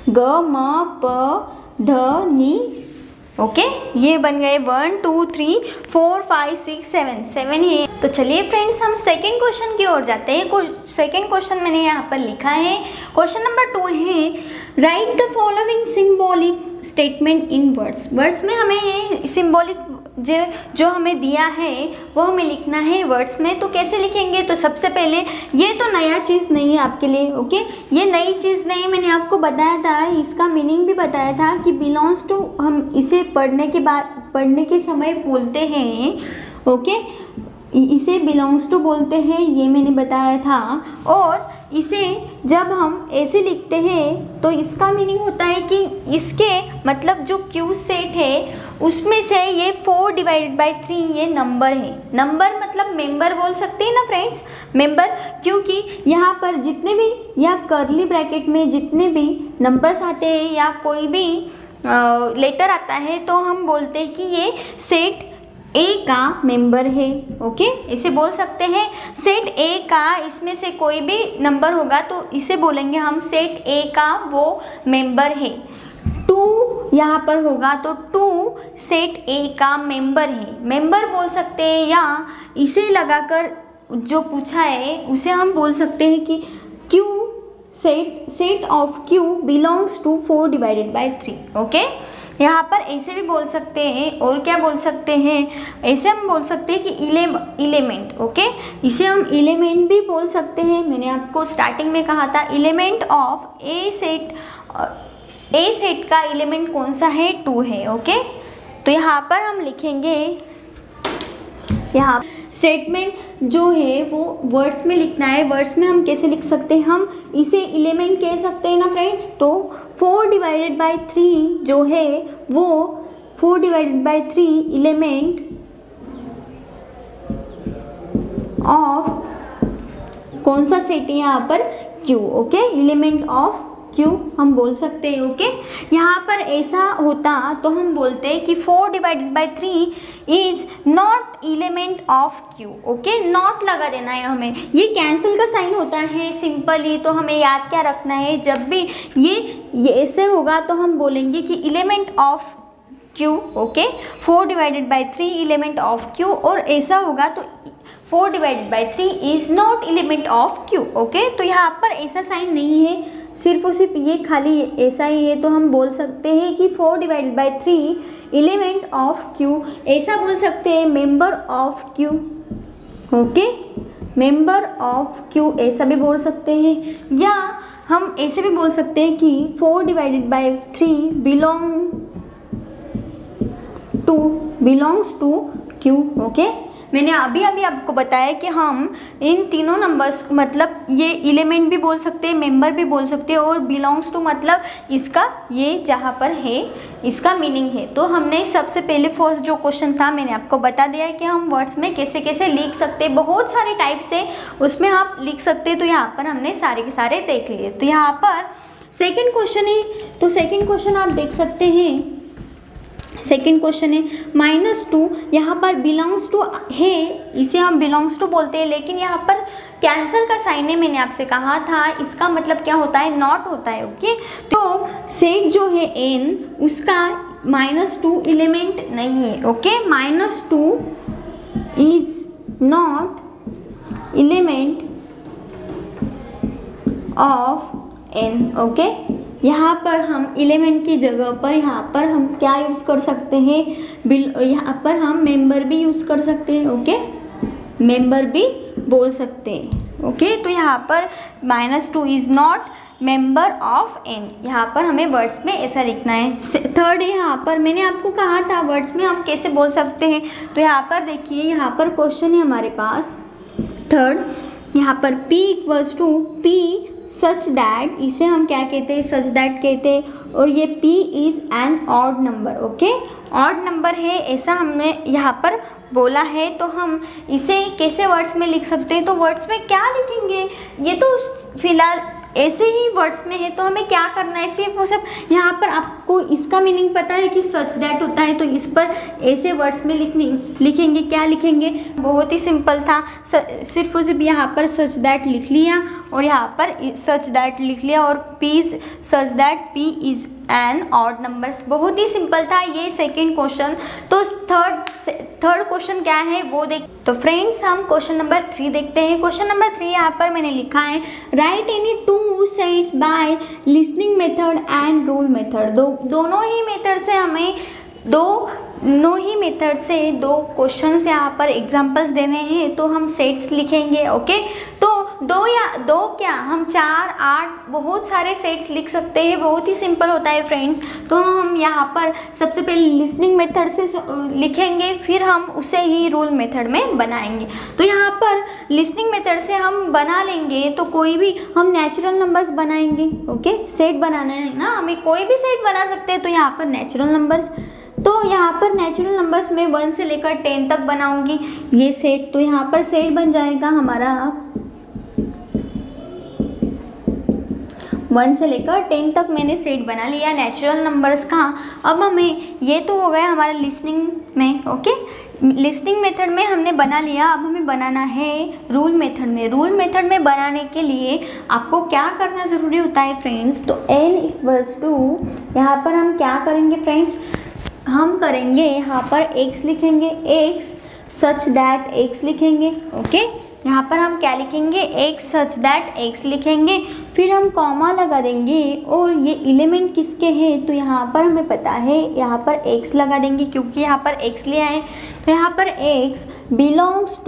ग म प ध नि। ओके, ये बन गए 1 2 3 4 5 6 7 है। तो चलिए फ्रेंड्स, हम सेकंड क्वेश्चन की ओर जाते हैं। सेकंड क्वेश्चन मैंने यहाँ पर लिखा है, क्वेश्चन नंबर 2 है, right the following symbolic statement in words. Words में हमें ये सिंबॉलिक जो हमें दिया है वो हमें लिखना है वर्ड्स में। तो कैसे लिखेंगे, तो सबसे पहले, ये तो नया चीज़ नहीं है आपके लिए। ओके, ये नई चीज़ नहीं, मैंने आपको बताया था, इसका मीनिंग भी बताया था कि बिलोंग्स टू, हम इसे पढ़ने के समय बोलते हैं। ओके, इसे बिलोंग्स टू बोलते हैं, ये मैंने बताया था। और इसे जब हम ऐसे लिखते हैं तो इसका मीनिंग होता है कि इसके मतलब जो क्यू सेट है उसमें से ये 4/3 ये नंबर है। नंबर मतलब मेंबर बोल सकते हैं ना फ्रेंड्स, मेंबर, क्योंकि यहाँ पर जितने भी या कर्ली ब्रैकेट में जितने भी नंबर्स आते हैं या कोई भी लेटर आता है, तो हम बोलते हैं कि ये सेट ए का मेंबर है। ओके, इसे बोल सकते हैं सेट ए का, इसमें से कोई भी नंबर होगा तो इसे बोलेंगे हम सेट ए का वो मेंबर है। 2 यहाँ पर होगा तो 2 सेट ए का मेंबर है, मेंबर बोल सकते हैं। या इसे लगाकर जो पूछा है उसे हम बोल सकते हैं कि Q set of Q belongs to 4/3। Okay, यहाँ पर ऐसे भी बोल सकते हैं, और क्या बोल सकते हैं, ऐसे हम बोल सकते हैं कि एलिमेंट। ओके, इसे हम एलिमेंट भी बोल सकते हैं। मैंने आपको स्टार्टिंग में कहा था एलिमेंट ऑफ ए सेट का एलिमेंट कौन सा है, 2 है। ओके, तो यहाँ पर हम लिखेंगे, यहाँ स्टेटमेंट जो है वो वर्ड्स में लिखना है। वर्ड्स में हम कैसे लिख सकते हैं, हम इसे एलिमेंट कह सकते हैं ना फ्रेंड्स। तो 4/3 जो है वो 4/3 एलिमेंट ऑफ कौन सा सेट है यहाँ पर, Q. Okay, element of Q हम बोल सकते हैं। ओके, यहाँ पर ऐसा होता तो हम बोलते हैं कि 4/3 is not element of Q. Okay, not लगा देना है हमें, ये कैंसिल का साइन होता है सिंपली। तो हमें याद क्या रखना है, जब भी ये ऐसे होगा तो हम बोलेंगे कि element of Q. Okay, 4/3 element of Q, और ऐसा होगा तो 4/3 is not element of Q. Okay, तो यहाँ पर ऐसा साइन नहीं है, सिर्फ ये खाली ऐसा ही है। तो हम बोल सकते हैं कि 4/3 एलिमेंट ऑफ क्यू, ऐसा बोल सकते हैं member of Q. Okay, member of Q ऐसा भी बोल सकते हैं, या हम ऐसे भी बोल सकते हैं कि 4/3 बिलोंग्स टू क्यू। ओके, मैंने अभी आपको बताया कि हम इन तीनों नंबर्स मतलब ये एलिमेंट भी बोल सकते हैं, मेंबर भी बोल सकते हैं, और बिलोंग्स टू मतलब इसका ये जहाँ पर है इसका मीनिंग है। तो हमने सबसे पहले फर्स्ट जो क्वेश्चन था मैंने आपको बता दिया है कि हम वर्ड्स में कैसे कैसे लिख सकते हैं, बहुत सारे टाइप से उसमें आप लिख सकते हैं। तो यहाँ पर हमने सारे के सारे देख लिए। तो यहाँ पर सेकेंड क्वेश्चन है, तो सेकेंड क्वेश्चन आप देख सकते हैं, सेकेंड क्वेश्चन है -2, यहाँ पर बिलोंग्स टू है, इसे हम बिलोंग्स टू बोलते हैं, लेकिन यहाँ पर कैंसल का साइन है, मैंने आपसे कहा था, इसका मतलब क्या होता है, नॉट होता है। ओके, तो सेट जो है n उसका -2 एलिमेंट नहीं है। Okay, -2 is not element of n। Okay, यहाँ पर हम एलिमेंट की जगह पर यहाँ पर हम क्या यूज़ कर सकते हैं, यहाँ पर हम मेंबर भी यूज़ कर सकते हैं। ओके, मेंबर भी बोल सकते हैं। ओके, तो यहाँ पर -2 is not member of n, यहाँ पर हमें वर्ड्स में ऐसा लिखना है। थर्ड है, यहाँ पर मैंने आपको कहा था वर्ड्स में हम कैसे बोल सकते हैं, तो यहाँ पर देखिए, यहाँ पर क्वेश्चन है हमारे पास थर्ड, यहाँ पर p = p सच दैट, इसे हम क्या कहते हैं, सच दैट कहते हैं, और ये p is an odd number. Okay, odd number है ऐसा हमने यहाँ पर बोला है, तो हम इसे कैसे वर्ड्स में लिख सकते हैं, तो वर्ड्स में क्या लिखेंगे, ये तो फिलहाल ऐसे ही वर्ड्स में है, तो हमें क्या करना है, सिर्फ वो सब यहाँ पर आपको इसका मीनिंग पता है कि सच दैट होता है, तो इस पर ऐसे वर्ड्स में लिखेंगे, क्या लिखेंगे, बहुत ही सिंपल था, सिर्फ उसे यहाँ पर सच दैट लिख लिया और यहाँ पर सच दैट लिख लिया, और P such that P is an odd numbers, बहुत ही सिंपल था ये सेकेंड क्वेश्चन। तो थर्ड क्वेश्चन क्या है वो देख, तो फ्रेंड्स हम क्वेश्चन नंबर 3 देखते हैं। क्वेश्चन नंबर 3 यहाँ पर मैंने लिखा है, right any 2 sets by listening method and rule method. दोनों ही मेथड से हमें दोनों ही मेथड से दो क्वेश्चंस यहाँ पर एग्जांपल्स देने हैं, तो हम सेट्स लिखेंगे। ओके, तो दो क्या हम 4, 8 बहुत सारे सेट्स लिख सकते हैं, बहुत ही सिंपल होता है फ्रेंड्स। तो हम यहाँ पर सबसे पहले लिसनिंग मेथड से लिखेंगे, फिर हम उसे ही रूल मेथड में बनाएंगे। तो यहाँ पर लिसनिंग मेथड से हम बना लेंगे, तो कोई भी हम नेचुरल नंबर्स बनाएंगे। ओके, सेट बनाना है ना हमें, कोई भी सेट बना सकते हैं, तो यहाँ पर नेचुरल नंबर्स, तो यहाँ पर नेचुरल नंबर्स में 1 से लेकर 10 तक बनाऊंगी ये सेट, तो यहाँ पर सेट बन जाएगा हमारा 1 से लेकर 10 तक मैंने सेट बना लिया नेचुरल नंबर्स का। अब हमें ये तो हो गया हमारा लिसनिंग में। ओके, लिसनिंग मेथड में हमने बना लिया, अब हमें बनाना है रूल मेथड में। रूल मेथड में बनाने के लिए आपको क्या करना ज़रूरी होता है फ्रेंड्स, तो n = यहाँ पर हम क्या करेंगे फ्रेंड्स, हम करेंगे यहाँ पर x लिखेंगे, x सच दैट x लिखेंगे। ओके, यहाँ पर हम क्या लिखेंगे, x सच दैट x लिखेंगे, फिर हम कॉमा लगा देंगे, और ये एलिमेंट किसके हैं, तो यहाँ पर हमें पता है, यहाँ पर x लगा देंगे क्योंकि यहाँ पर x ले आए, तो यहाँ पर x बिलोंग्स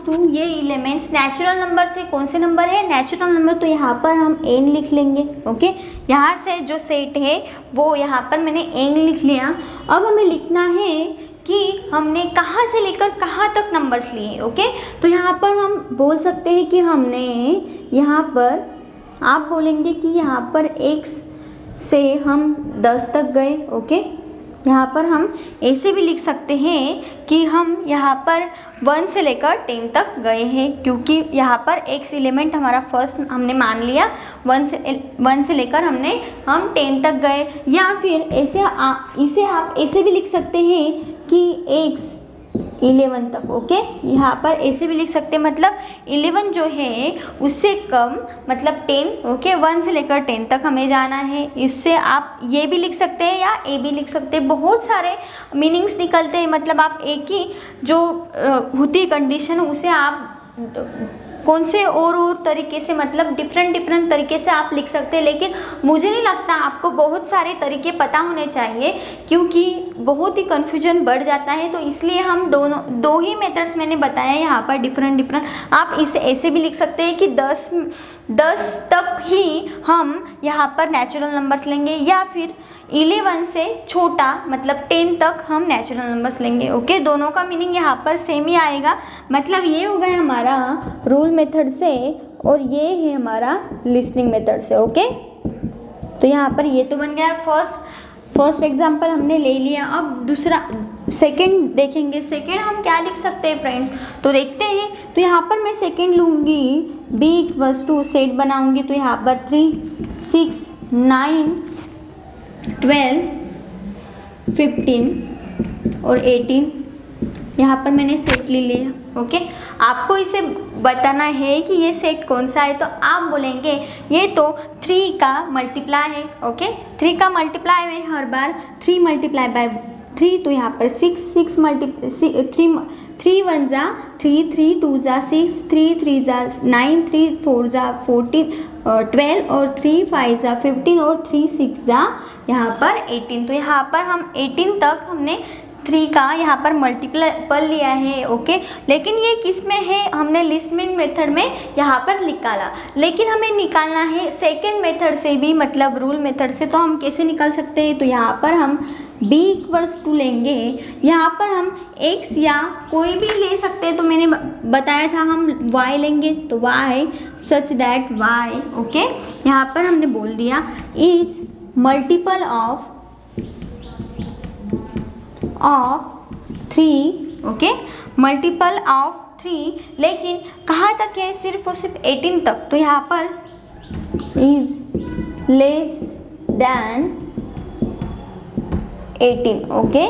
टू ये एलिमेंट्स नेचुरल नंबर से कौन से नंबर है, नेचुरल नंबर, तो यहाँ पर हम n लिख लेंगे। ओके, यहाँ से जो सेट है वो यहाँ पर मैंने n लिख लिया। अब हमें लिखना है कि हमने कहाँ से लेकर कहाँ तक नंबर्स लिए। ओके, तो यहाँ पर हम बोल सकते हैं कि हमने यहाँ पर, आप बोलेंगे कि यहाँ पर x से हम 10 तक गए। ओके, यहाँ पर हम ऐसे भी लिख सकते हैं कि हम यहाँ पर 1 से लेकर 10 तक गए हैं, क्योंकि यहाँ पर x एलिमेंट हमारा फर्स्ट हमने मान लिया, 1 से लेकर हम 10 तक गए। या फिर इसे आप ऐसे भी लिख सकते हैं कि x 11 तक। ओके, यहाँ पर ऐसे भी लिख सकते हैं, मतलब 11 जो है उससे कम, मतलब 10। ओके, 1 से लेकर 10 तक हमें जाना है। इससे आप ये भी लिख सकते हैं या ए भी लिख सकते हैं, बहुत सारे मीनिंग्स निकलते हैं। मतलब आप एक ही जो होती कंडीशन उसे आप कौन से और तरीके से, मतलब डिफरेंट तरीके से आप लिख सकते हैं, लेकिन मुझे नहीं लगता आपको बहुत सारे तरीके पता होने चाहिए, क्योंकि बहुत ही कन्फ्यूजन बढ़ जाता है। तो इसलिए हम दो ही मेथड्स मैंने बताया यहाँ पर डिफरेंट। आप इसे ऐसे भी लिख सकते हैं कि 10 तक ही हम यहाँ पर नेचुरल नंबर्स लेंगे, या फिर 11 से छोटा मतलब 10 तक हम नेचुरल नंबर्स लेंगे। ओके, दोनों का मीनिंग यहाँ पर सेम ही आएगा। मतलब ये हो गया हमारा रूल मेथड से, और ये है हमारा लिसनिंग मेथड से। ओके, तो यहाँ पर ये तो बन गया फर्स्ट एग्जाम्पल हमने ले लिया। अब सेकंड देखेंगे। सेकंड हम क्या लिख सकते हैं फ्रेंड्स, तो देखते हैं। तो यहाँ पर मैं सेकंड लूँगी, b = सेट बनाऊँगी, तो यहाँ पर 3, 6, 9, 12, 15 और 18 यहाँ पर मैंने सेट ले लिया। ओके, आपको इसे बताना है कि ये सेट कौन सा है, तो आप बोलेंगे ये तो 3 का मल्टीप्लाई है। ओके, 3 का मल्टीप्लाई है हर बार 3 मल्टीप्लाई बाय 3, तो यहाँ पर 3 1 जा 3, 3 2 जा 6, 3 3 जा 9, 3 4 जा 14 12 और 3 5 जा 15 और 3 6 जा यहाँ पर 18। तो यहाँ पर हम 18 तक हमने 3 का यहाँ पर मल्टीपल लिया है। ओके, लेकिन ये किस में है, हमने लिस्टिंग मेथड में यहाँ पर निकाला, लेकिन हमें निकालना है सेकेंड मेथड से भी, मतलब रूल मेथड से। तो हम कैसे निकाल सकते हैं, तो यहाँ पर हम b = लेंगे, यहाँ पर हम x या कोई भी ले सकते हैं। तो मैंने बताया था हम y लेंगे, तो y such that y, okay, यहाँ पर हमने बोल दिया is multiple of 3, okay, multiple of 3, लेकिन कहाँ तक है, सिर्फ और सिर्फ 18 तक। तो यहाँ पर इज लेस देन 18। ओके,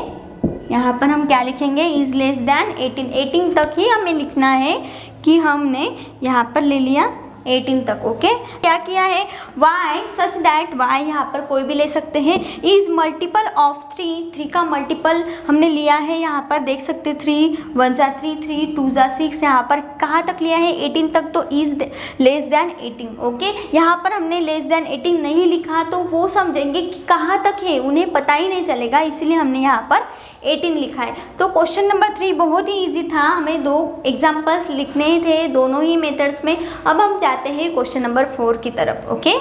यहाँ पर हम क्या लिखेंगे, इज लेस देन 18 तक ही हमें लिखना है कि हमने यहाँ पर ले लिया 18 तक। ओके, क्या किया है, y सच दैट y, यहाँ पर कोई भी ले सकते हैं, इज मल्टीपल ऑफ 3 का मल्टीपल हमने लिया है। यहाँ पर देख सकते हैं 3 1 जा 3, 3 2 जा 6, यहाँ पर कहाँ तक लिया है, 18 तक, तो इज लेस देन 18। ओके, यहाँ पर हमने लेस देन 18 नहीं लिखा तो वो समझेंगे कि कहाँ तक है, उन्हें पता ही नहीं चलेगा, इसलिए हमने यहाँ पर 18 लिखा है। तो क्वेश्चन नंबर 3 बहुत ही इजी था, हमें 2 एग्जाम्पल्स लिखने थे दोनों ही मेथड्स में। अब हम जाते हैं क्वेश्चन नंबर 4 की तरफ। ओके,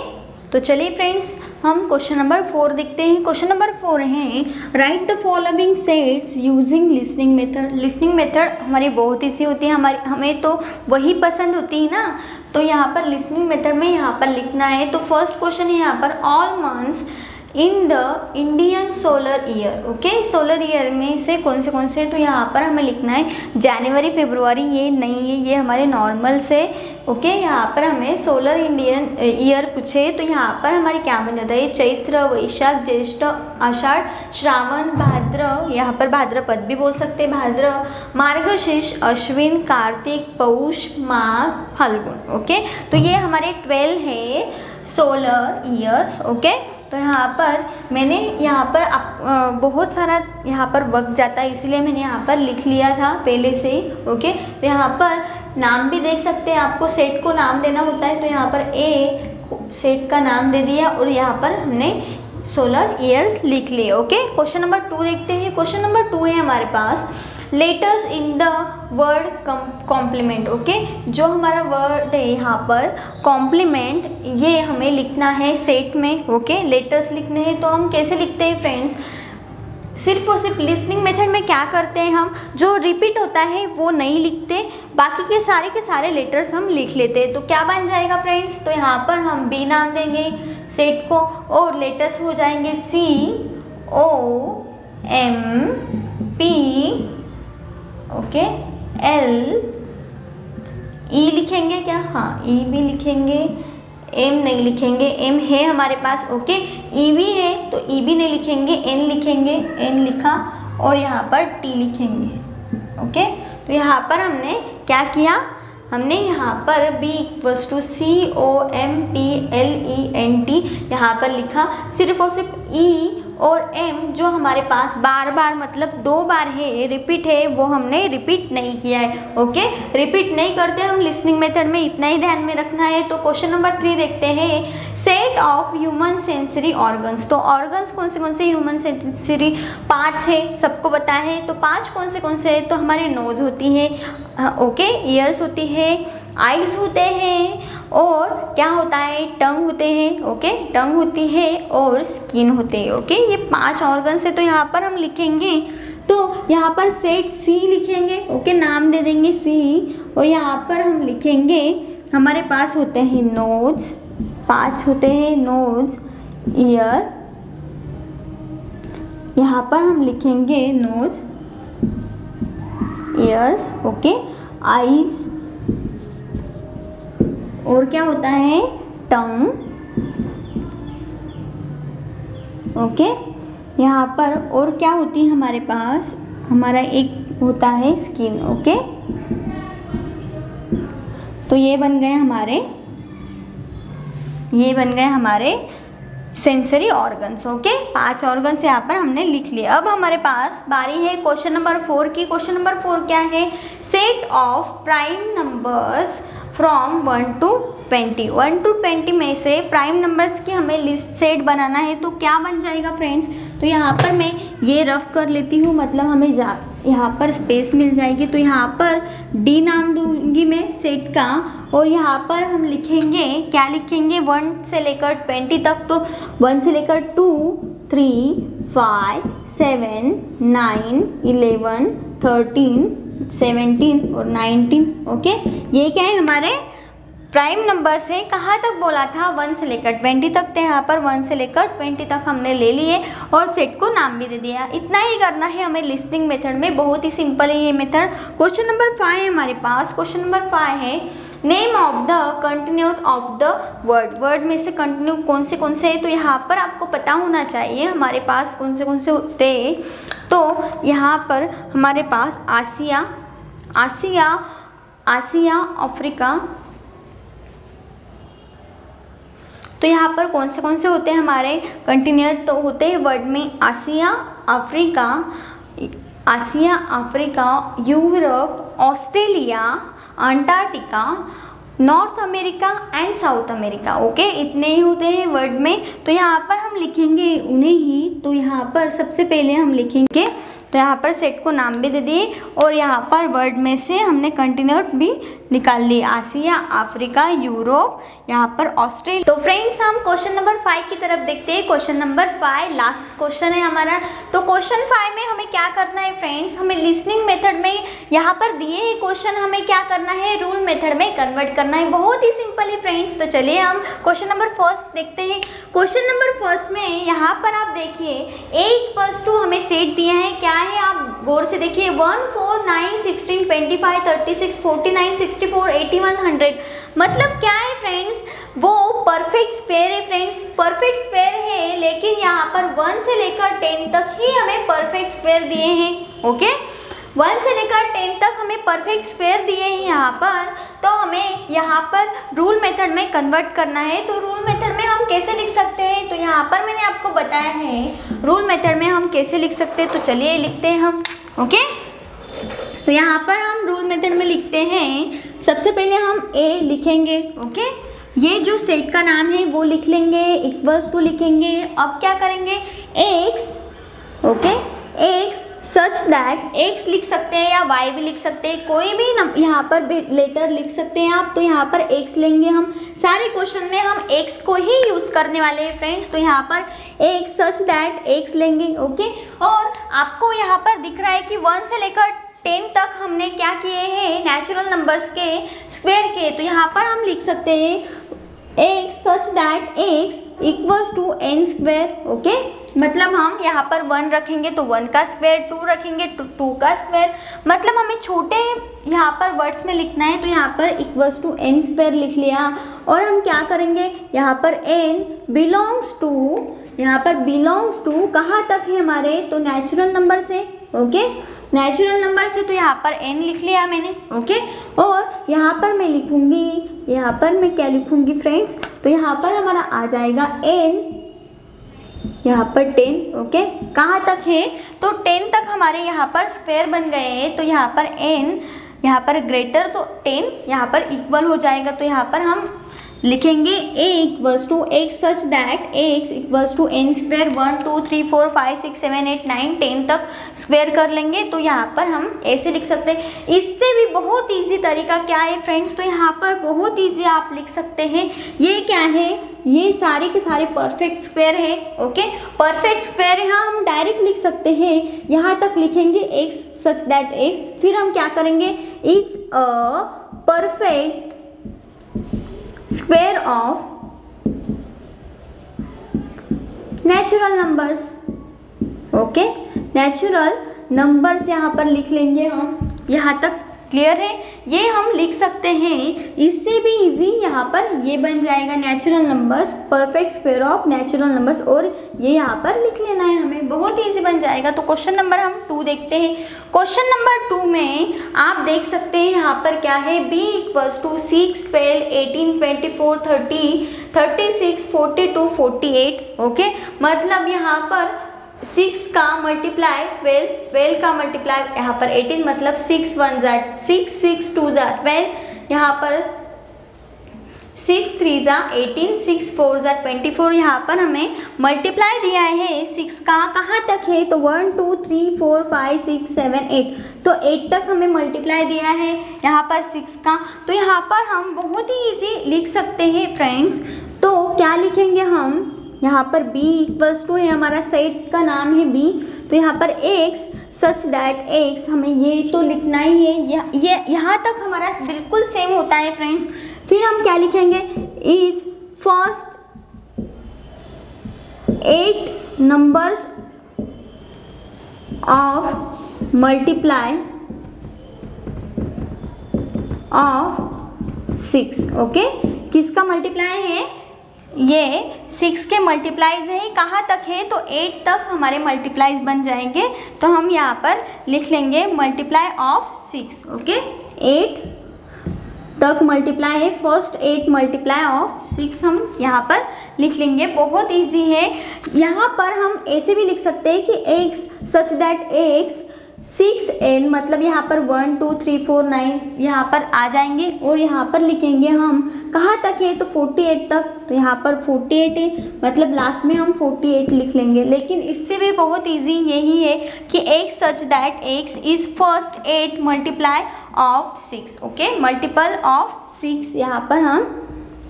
तो चलिए फ्रेंड्स, हम क्वेश्चन नंबर 4 देखते हैं। क्वेश्चन नंबर 4 है, right the following sets using listening method. Listening method हमारी बहुत ईजी होती है, हमें तो वही पसंद होती है ना, तो यहाँ पर लिसनिंग मेथड में यहाँ पर लिखना है। तो फर्स्ट क्वेश्चन है यहाँ पर, all months in the Indian solar year. Okay, solar year में से कौन से, तो यहाँ पर हमें लिखना है जनवरी फरवरी, ये नहीं है, ये हमारे नॉर्मल से। ओके, यहाँ पर हमें सोलर इंडियन ईयर पूछे तो यहाँ पर हमारे क्या बन जाता है, चैत्र वैशाख ज्येष्ठ आषाढ़ श्रावण भाद्र, यहाँ पर भाद्रपद भी बोल सकते हैं, भाद्र मार्गशीर्ष अश्विन कार्तिक पौष माघ फाल्गुन। ओके, तो ये हमारे 12 है सोलर ईयर्स। ओके, तो यहाँ पर मैंने यहाँ पर बहुत सारा यहाँ पर वक्त जाता है, इसलिए मैंने यहाँ पर लिख लिया था पहले से ही। ओके, तो यहाँ पर नाम भी देख सकते हैं, आपको सेट को नाम देना होता है, तो यहाँ पर ए सेट का नाम दे दिया और यहाँ पर हमने सोलर ईयर्स लिख लिए। ओके, क्वेश्चन नंबर 2 देखते हैं। क्वेश्चन नंबर 2 है हमारे पास, letters in the word complement. Okay, जो हमारा वर्ड है यहाँ पर कॉम्प्लीमेंट, ये हमें लिखना है सेट में। ओके, लेटर्स लिखने हैं, तो हम कैसे लिखते हैं फ्रेंड्स, सिर्फ और सिर्फ लिसनिंग मेथड में क्या करते हैं, हम जो रिपीट होता है वो नहीं लिखते, बाकी के सारे लेटर्स हम लिख लेते हैं। तो क्या बन जाएगा फ्रेंड्स, तो यहाँ पर हम बी नाम देंगे सेट को और लेटर्स हो जाएंगे COMP। ओके, L E लिखेंगे क्या, हाँ E भी लिखेंगे, M नहीं लिखेंगे, M है हमारे पास। ओके, E भी है तो E भी नहीं लिखेंगे, N लिखेंगे, N लिखा और यहाँ पर T लिखेंगे। ओके, तो यहाँ पर हमने क्या किया, हमने यहाँ पर B = COMPLENT यहाँ पर लिखा, सिर्फ और सिर्फ E और M जो हमारे पास बार बार मतलब 2 बार है, रिपीट है, वो हमने रिपीट नहीं किया है। ओके, रिपीट नहीं करते हम लिसनिंग मेथड में, इतना ही ध्यान में रखना है। तो क्वेश्चन नंबर 3 देखते हैं, set of human sensory organs. तो ऑर्गन्स कौन से ह्यूमन सेंसरी 5 है, सबको पता है। तो 5 कौन से है, तो हमारी नोज होती है, ओके, ईयर्स होती है, आइज होते हैं और क्या होता है, टंग होते हैं। ओके, टंग होती है और स्किन होते हैं। ओके, ये 5 ऑर्गन्स है। तो यहाँ पर हम लिखेंगे, तो यहाँ पर सेट C लिखेंगे। ओके, नाम दे देंगे C और यहाँ पर हम लिखेंगे, हमारे पास होते हैं नोज, 5 होते हैं नोज, ईयर, यहाँ पर हम लिखेंगे नोज, ईयर्स, ओके, आईज और क्या होता है, टंग। ओके, यहाँ पर और क्या होती है हमारे पास, हमारा एक होता है स्किन। ओके, तो ये बन गए हमारे सेंसरी ऑर्गन्स। ओके, 5 ऑर्गन्स यहाँ पर हमने लिख लिए। अब हमारे पास बारी है क्वेश्चन नंबर 4 की। क्वेश्चन नंबर 4 क्या है, set of prime numbers from 1 to 20। 1 to 20 में से प्राइम नंबर्स की हमें लिस्ट सेट बनाना है, तो क्या बन जाएगा फ्रेंड्स। तो यहाँ पर मैं ये रफ कर लेती हूँ, मतलब हमें यहाँ पर स्पेस मिल जाएगी। तो यहाँ पर डी नाम दूंगी मैं सेट का, और यहाँ पर हम लिखेंगे, क्या लिखेंगे, 1 से लेकर 20 तक। तो 1 से लेकर 2, 3, 5, 7, 9, 11, 13, 17 और 19। ओके, ये क्या है, हमारे प्राइम नंबर्स है। कहाँ तक बोला था, 1 से लेकर 20 तक थे। यहाँ पर 1 से लेकर 20 तक हमने ले लिए और सेट को नाम भी दे दिया। इतना ही करना है हमें लिस्टिंग मेथड में, बहुत ही सिंपल है ये मेथड। क्वेश्चन नंबर 5 है हमारे पास। क्वेश्चन नंबर 5 है, name of the continent of the world. World में से कंटिन्यू कौन से है, तो यहाँ पर आपको पता होना चाहिए हमारे पास कौन से होते हैं। तो यहाँ पर हमारे पास आसिया, अफ्रीका। तो यहाँ पर कौन से होते हैं हमारे कंटिन्यूट, तो होते हैं वर्ड में Asia, Africa, Europe, Australia, Antarctica, North America and South America. Okay, इतने ही होते हैं वर्ड में। तो यहाँ पर हम लिखेंगे उन्हें ही। तो यहाँ पर सबसे पहले हम लिखेंगे, तो यहाँ पर सेट को नाम भी दे दिए और यहाँ पर वर्ड में से हमने कंटिन्यूट भी निकाल लिए, आसिया, अफ्रीका, यूरोप, यहाँ पर ऑस्ट्रेलिया। तो फ्रेंड्स, हम क्वेश्चन नंबर 5 की तरफ देखते हैं। क्वेश्चन नंबर 5 लास्ट क्वेश्चन है हमारा। तो क्वेश्चन 5 में हमें क्या करना है फ्रेंड्स, हमें लिसनिंग मेथड में यहाँ पर दिए हैं क्वेश्चन, हमें क्या करना है, रूल मेथड में कन्वर्ट करना है। बहुत ही सिंपल है फ्रेंड्स। तो चलिए हम क्वेश्चन नंबर 1 देखते हैं। क्वेश्चन नंबर 1 में यहाँ पर आप देखिए A=2 हमें सेट दिया है। क्या है, आप गौर से देखिए, 1, 4, 9, 16, 25, 36, 49, 64, 81, 100। मतलब क्या है फ्रेंड्स, वो परफेक्ट स्क्वायर है फ्रेंड्स, परफेक्ट स्क्वायर है। लेकिन यहाँ पर 1 से लेकर 10 तक ही हमें परफेक्ट स्क्वायर दिए हैं। ओके, 1 से लेकर 10 तक हमें परफेक्ट स्क्वायर दिए हैं यहाँ पर। तो हमें यहाँ पर रूल मेथड में कन्वर्ट करना है। तो रूल मेथड में हम कैसे लिख सकते हैं, तो यहाँ पर मैंने आपको बताया है रूल मेथड में हम कैसे लिख सकते हैं। तो चलिए लिखते हैं हम। ओके, तो यहाँ पर हम रूल मेथड में लिखते हैं। सबसे पहले हम ए लिखेंगे। ओके, ये जो सेट का नाम है वो लिख लेंगे, =2 लिखेंगे। अब क्या करेंगे, x. Okay, x such that, x लिख सकते हैं या वाई भी लिख सकते हैं, कोई भी यहाँ पर लेटर लिख सकते हैं आप। तो यहाँ पर एक्स लेंगे हम। सारे क्वेश्चन में हम एक्स को ही यूज़ करने वाले हैं फ्रेंड्स। तो यहाँ पर एक्स सच दैट एक्स लेंगे। ओके, और आपको यहाँ पर दिख रहा है कि 1 से लेकर 10 तक हमने क्या किए हैं, नेचुरल नंबर्स के स्क्वायर किए। तो यहाँ पर हम लिख सकते हैं x such that x =n²। Okay, मतलब हम यहाँ पर 1 रखेंगे तो 1 का स्क्वायर, 2 रखेंगे तो 2 का स्क्वायर। मतलब हमें छोटे यहाँ पर वर्ड्स में लिखना है। तो यहाँ पर =n² लिख लिया। और हम क्या करेंगे, यहाँ पर n बिलोंग्स टू, यहाँ पर बिलोंग्स टू कहाँ तक है हमारे, तो नेचुरल नंबर से। ओके, नेचुरल नंबर से। तो यहाँ पर n लिख लिया मैंने। ओके, और यहाँ पर मैं लिखूंगी, यहाँ पर मैं क्या लिखूंगी फ्रेंड्स, तो यहाँ पर हमारा आ जाएगा n, यहाँ पर 10। ओके, कहाँ तक है, तो 10 तक हमारे यहाँ पर स्क्वायर बन गए हैं। तो यहाँ पर n, यहाँ पर ग्रेटर तो 10 यहाँ पर इक्वल हो जाएगा। तो यहाँ पर हम लिखेंगे A=x such that x =n²। 1, 2, 3, 4, 5, 6, 7, 8, 9, 10 तक स्क्वायर कर लेंगे। तो यहाँ पर हम ऐसे लिख सकते हैं। इससे भी बहुत इजी तरीका क्या है फ्रेंड्स, तो यहाँ पर बहुत इजी आप लिख सकते हैं। ये क्या है, ये सारे के सारे परफेक्ट स्क्वायर है। ओके, परफेक्ट स्क्वायर यहाँ हम डायरेक्ट लिख सकते हैं। यहाँ तक लिखेंगे x सच दैट x, फिर हम क्या करेंगे, is a perfect square of natural numbers. Okay, natural numbers यहाँ पर लिख लेंगे हम। यहाँ तक क्लियर है, ये हम लिख सकते हैं। इससे भी इजी यहाँ पर ये बन जाएगा natural numbers, perfect square of natural numbers, और ये यहाँ पर लिख लेना है हमें, बहुत इजी बन जाएगा। तो क्वेश्चन नंबर हम 2 देखते हैं। क्वेश्चन नंबर 2 में आप देख सकते हैं यहाँ पर क्या है, b = 6, 12, 18, 24, 30, 36, 42, 48। ओके, मतलब यहाँ पर 6 का मल्टीप्लाई 12, 12 का मल्टीप्लाई यहाँ पर 18, मतलब 6 1 ज़ा 6, 6 2 ज़ा 12, यहाँ पर 6 3 ज़ा 18, 6 4 ज़ा 24। यहाँ पर हमें मल्टीप्लाई दिया है 6 का, कहाँ तक है, तो 1 2 3 4 5 6 7 8, तो 8 तक हमें मल्टीप्लाई दिया है यहाँ पर 6 का। तो यहाँ पर हम बहुत ही इजी लिख सकते हैं फ्रेंड्स। तो क्या लिखेंगे हम, यहाँ पर b = है, हमारा सेट का नाम है b, तो यहाँ पर x सच दैट x, हमें ये तो लिखना ही है, ये यहाँ तक हमारा बिल्कुल सेम होता है फ्रेंड्स। फिर हम क्या लिखेंगे, is first 8 numbers of multiply of 6। Okay, किसका मल्टीप्लाई है, ये 6 के मल्टीप्लाइज है, कहाँ तक है, तो 8 तक हमारे मल्टीप्लाइज बन जाएंगे। तो हम यहाँ पर लिख लेंगे मल्टीप्लाई ऑफ 6। ओके, 8 तक मल्टीप्लाई है, फर्स्ट 8 मल्टीप्लाई ऑफ 6 हम यहाँ पर लिख लेंगे, बहुत इजी है। यहाँ पर हम ऐसे भी लिख सकते हैं कि x such that x 6n, मतलब यहाँ पर 1 2 3 4 9 यहाँ पर आ जाएंगे, और यहाँ पर लिखेंगे हम कहाँ तक है, तो 48 तक, तो यहाँ पर 48 है, मतलब लास्ट में हम 48 लिख लेंगे। लेकिन इससे भी बहुत इजी यही है कि x such that x is first 8 multiply of 6। Okay, multiple of 6 यहाँ पर हम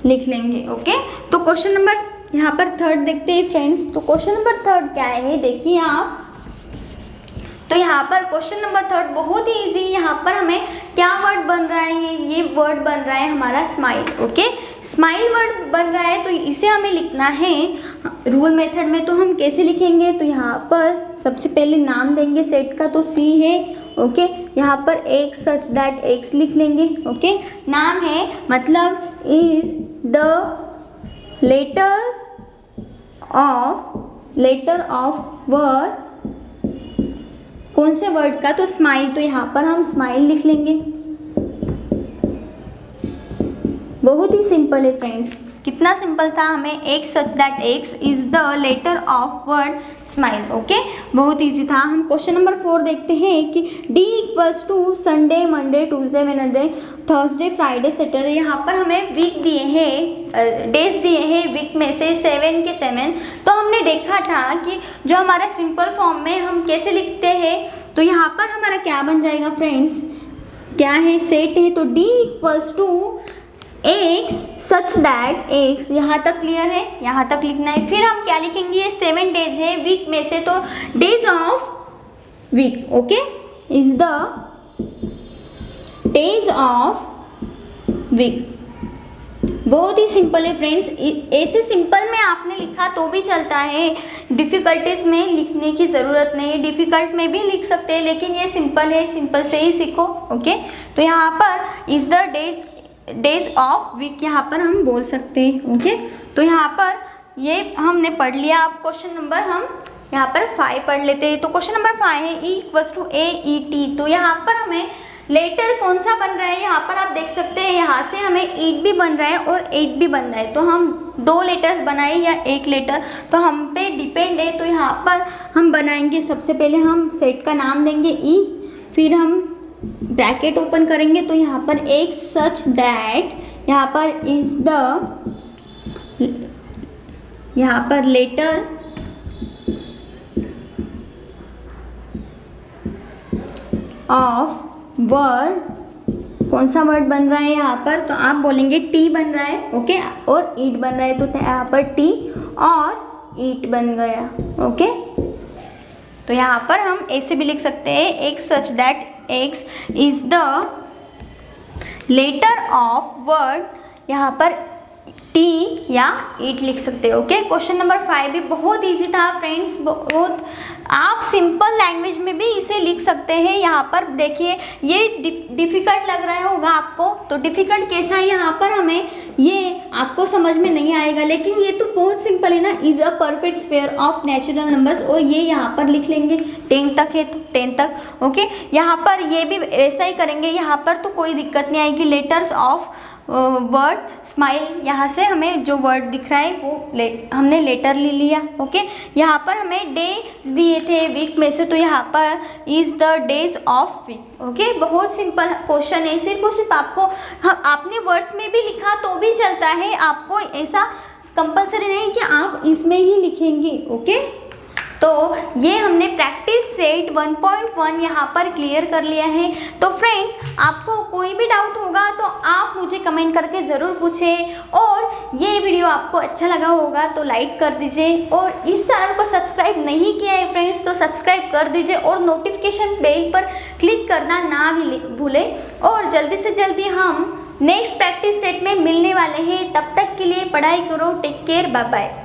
लिख लेंगे। ओके, तो क्वेश्चन नंबर यहाँ पर 3 देखते हैं फ्रेंड्स। तो क्वेश्चन नंबर 3 क्या है, देखिए आप, तो यहाँ पर क्वेश्चन नंबर 3 बहुत ही इजी, यहाँ पर हमें क्या वर्ड बन रहा है, ये वर्ड बन रहा है हमारा स्माइल। ओके, स्माइल वर्ड बन रहा है, तो इसे हमें लिखना है रूल मेथड में। तो हम कैसे लिखेंगे, तो यहाँ पर सबसे पहले नाम देंगे सेट का, तो C है। ओके, यहाँ पर x सच दैट x लिख लेंगे। ओके, नाम है, मतलब is the letter of word, कौन से वर्ड का, तो स्माइल, तो यहाँ पर हम स्माइल लिख लेंगे। बहुत ही सिंपल है फ्रेंड्स, कितना सिंपल था, हमें x such that x is the letter of word smile. Okay, बहुत इजी था। हम क्वेश्चन नंबर 4 देखते हैं कि d = Sunday, Monday, Tuesday, Wednesday, Thursday, Friday, Saturday. यहाँ पर हमें वीक दिए हैं, डेज दिए हैं वीक में से 7 के 7। तो हमने देखा था कि जो हमारा सिंपल फॉर्म में हम कैसे लिखते हैं, तो यहाँ पर हमारा क्या बन जाएगा फ्रेंड्स, क्या है, सेट है, तो d = x such that x, यहाँ तक क्लियर है, यहाँ तक लिखना है। फिर हम क्या लिखेंगे, ये 7 डेज है वीक में से, तो days of week. Okay, is the days of week. बहुत ही सिंपल है फ्रेंड्स, ऐसे सिंपल में आपने लिखा तो भी चलता है, डिफ़िकल्टीज में लिखने की ज़रूरत नहीं है, डिफ़िकल्ट में भी लिख सकते हैं, लेकिन ये सिंपल है, सिंपल से ही सीखो। ओके, तो यहाँ पर is the days of week यहाँ पर हम बोल सकते हैं। ओके, तो यहाँ पर ये हमने पढ़ लिया। अब क्वेश्चन नंबर हम यहाँ पर 5 पढ़ लेते हैं। तो क्वेश्चन नंबर 5 है E = AET। तो यहाँ पर हमें लेटर कौन सा बन रहा है, यहाँ पर आप देख सकते हैं, यहाँ से हमें 8 भी बन रहा है और 8 भी बन रहा है। तो हम 2 लेटर्स बनाए या 1 लेटर, तो हम पे डिपेंड है। तो यहाँ पर हम बनाएंगे, सबसे पहले हम सेट का नाम देंगे E, फिर हम ब्रैकेट ओपन करेंगे, तो यहाँ पर x सच दैट, यहाँ पर इज द, यहाँ पर लेटर ऑफ वर्ड, कौन सा वर्ड बन रहा है यहाँ पर, तो आप बोलेंगे टी बन रहा है। ओके, और ईट बन रहा है, तो यहाँ पर टी और ईट बन गया। ओके, तो यहाँ पर हम ऐसे भी लिख सकते हैं, x such that x is the letter of word, यहाँ पर टी या ईट लिख सकते हो। ओके, क्वेश्चन नंबर 5 भी बहुत इजी था फ्रेंड्स, बहुत आप सिंपल लैंग्वेज में भी इसे लिख सकते हैं। यहाँ पर देखिए ये डिफ़िकल्ट लग रहा होगा आपको, तो डिफ़िकल्ट कैसा है यहाँ पर हमें ये आपको समझ में नहीं आएगा, लेकिन ये तो बहुत सिंपल है ना, is a perfect square of natural numbers, और ये यहाँ पर लिख लेंगे 10 तक है तो 10 तक। ओके, यहाँ पर ये भी ऐसा ही करेंगे, यहाँ पर तो कोई दिक्कत नहीं आएगी। लेटर्स ऑफ वर्ड स्माइल, यहाँ से हमें जो वर्ड दिख रहा है वो हमने लेटर ले लिया। ओके, यहाँ पर हमें डेज दिए थे वीक में से, तो यहाँ पर is the days of week. Okay, बहुत सिंपल क्वेश्चन है, सिर्फ और सिर्फ आपको आपने वर्ड्स में भी लिखा तो भी चलता है, आपको ऐसा कंपलसरी नहीं कि आप इसमें ही लिखेंगे। ओके, तो ये हमने प्रैक्टिस सेट 1.1 यहाँ पर क्लियर कर लिया है। तो फ्रेंड्स, आपको कोई भी डाउट होगा तो आप मुझे कमेंट करके ज़रूर पूछें, और ये वीडियो आपको अच्छा लगा होगा तो लाइक कर दीजिए, और इस चैनल को सब्सक्राइब नहीं किया है फ्रेंड्स तो सब्सक्राइब कर दीजिए, और नोटिफिकेशन बेल पर क्लिक करना ना भी भूलें। और जल्दी से जल्दी हम नेक्स्ट प्रैक्टिस सेट में मिलने वाले हैं, तब तक के लिए पढ़ाई करो, टेक केयर, बाय बाय।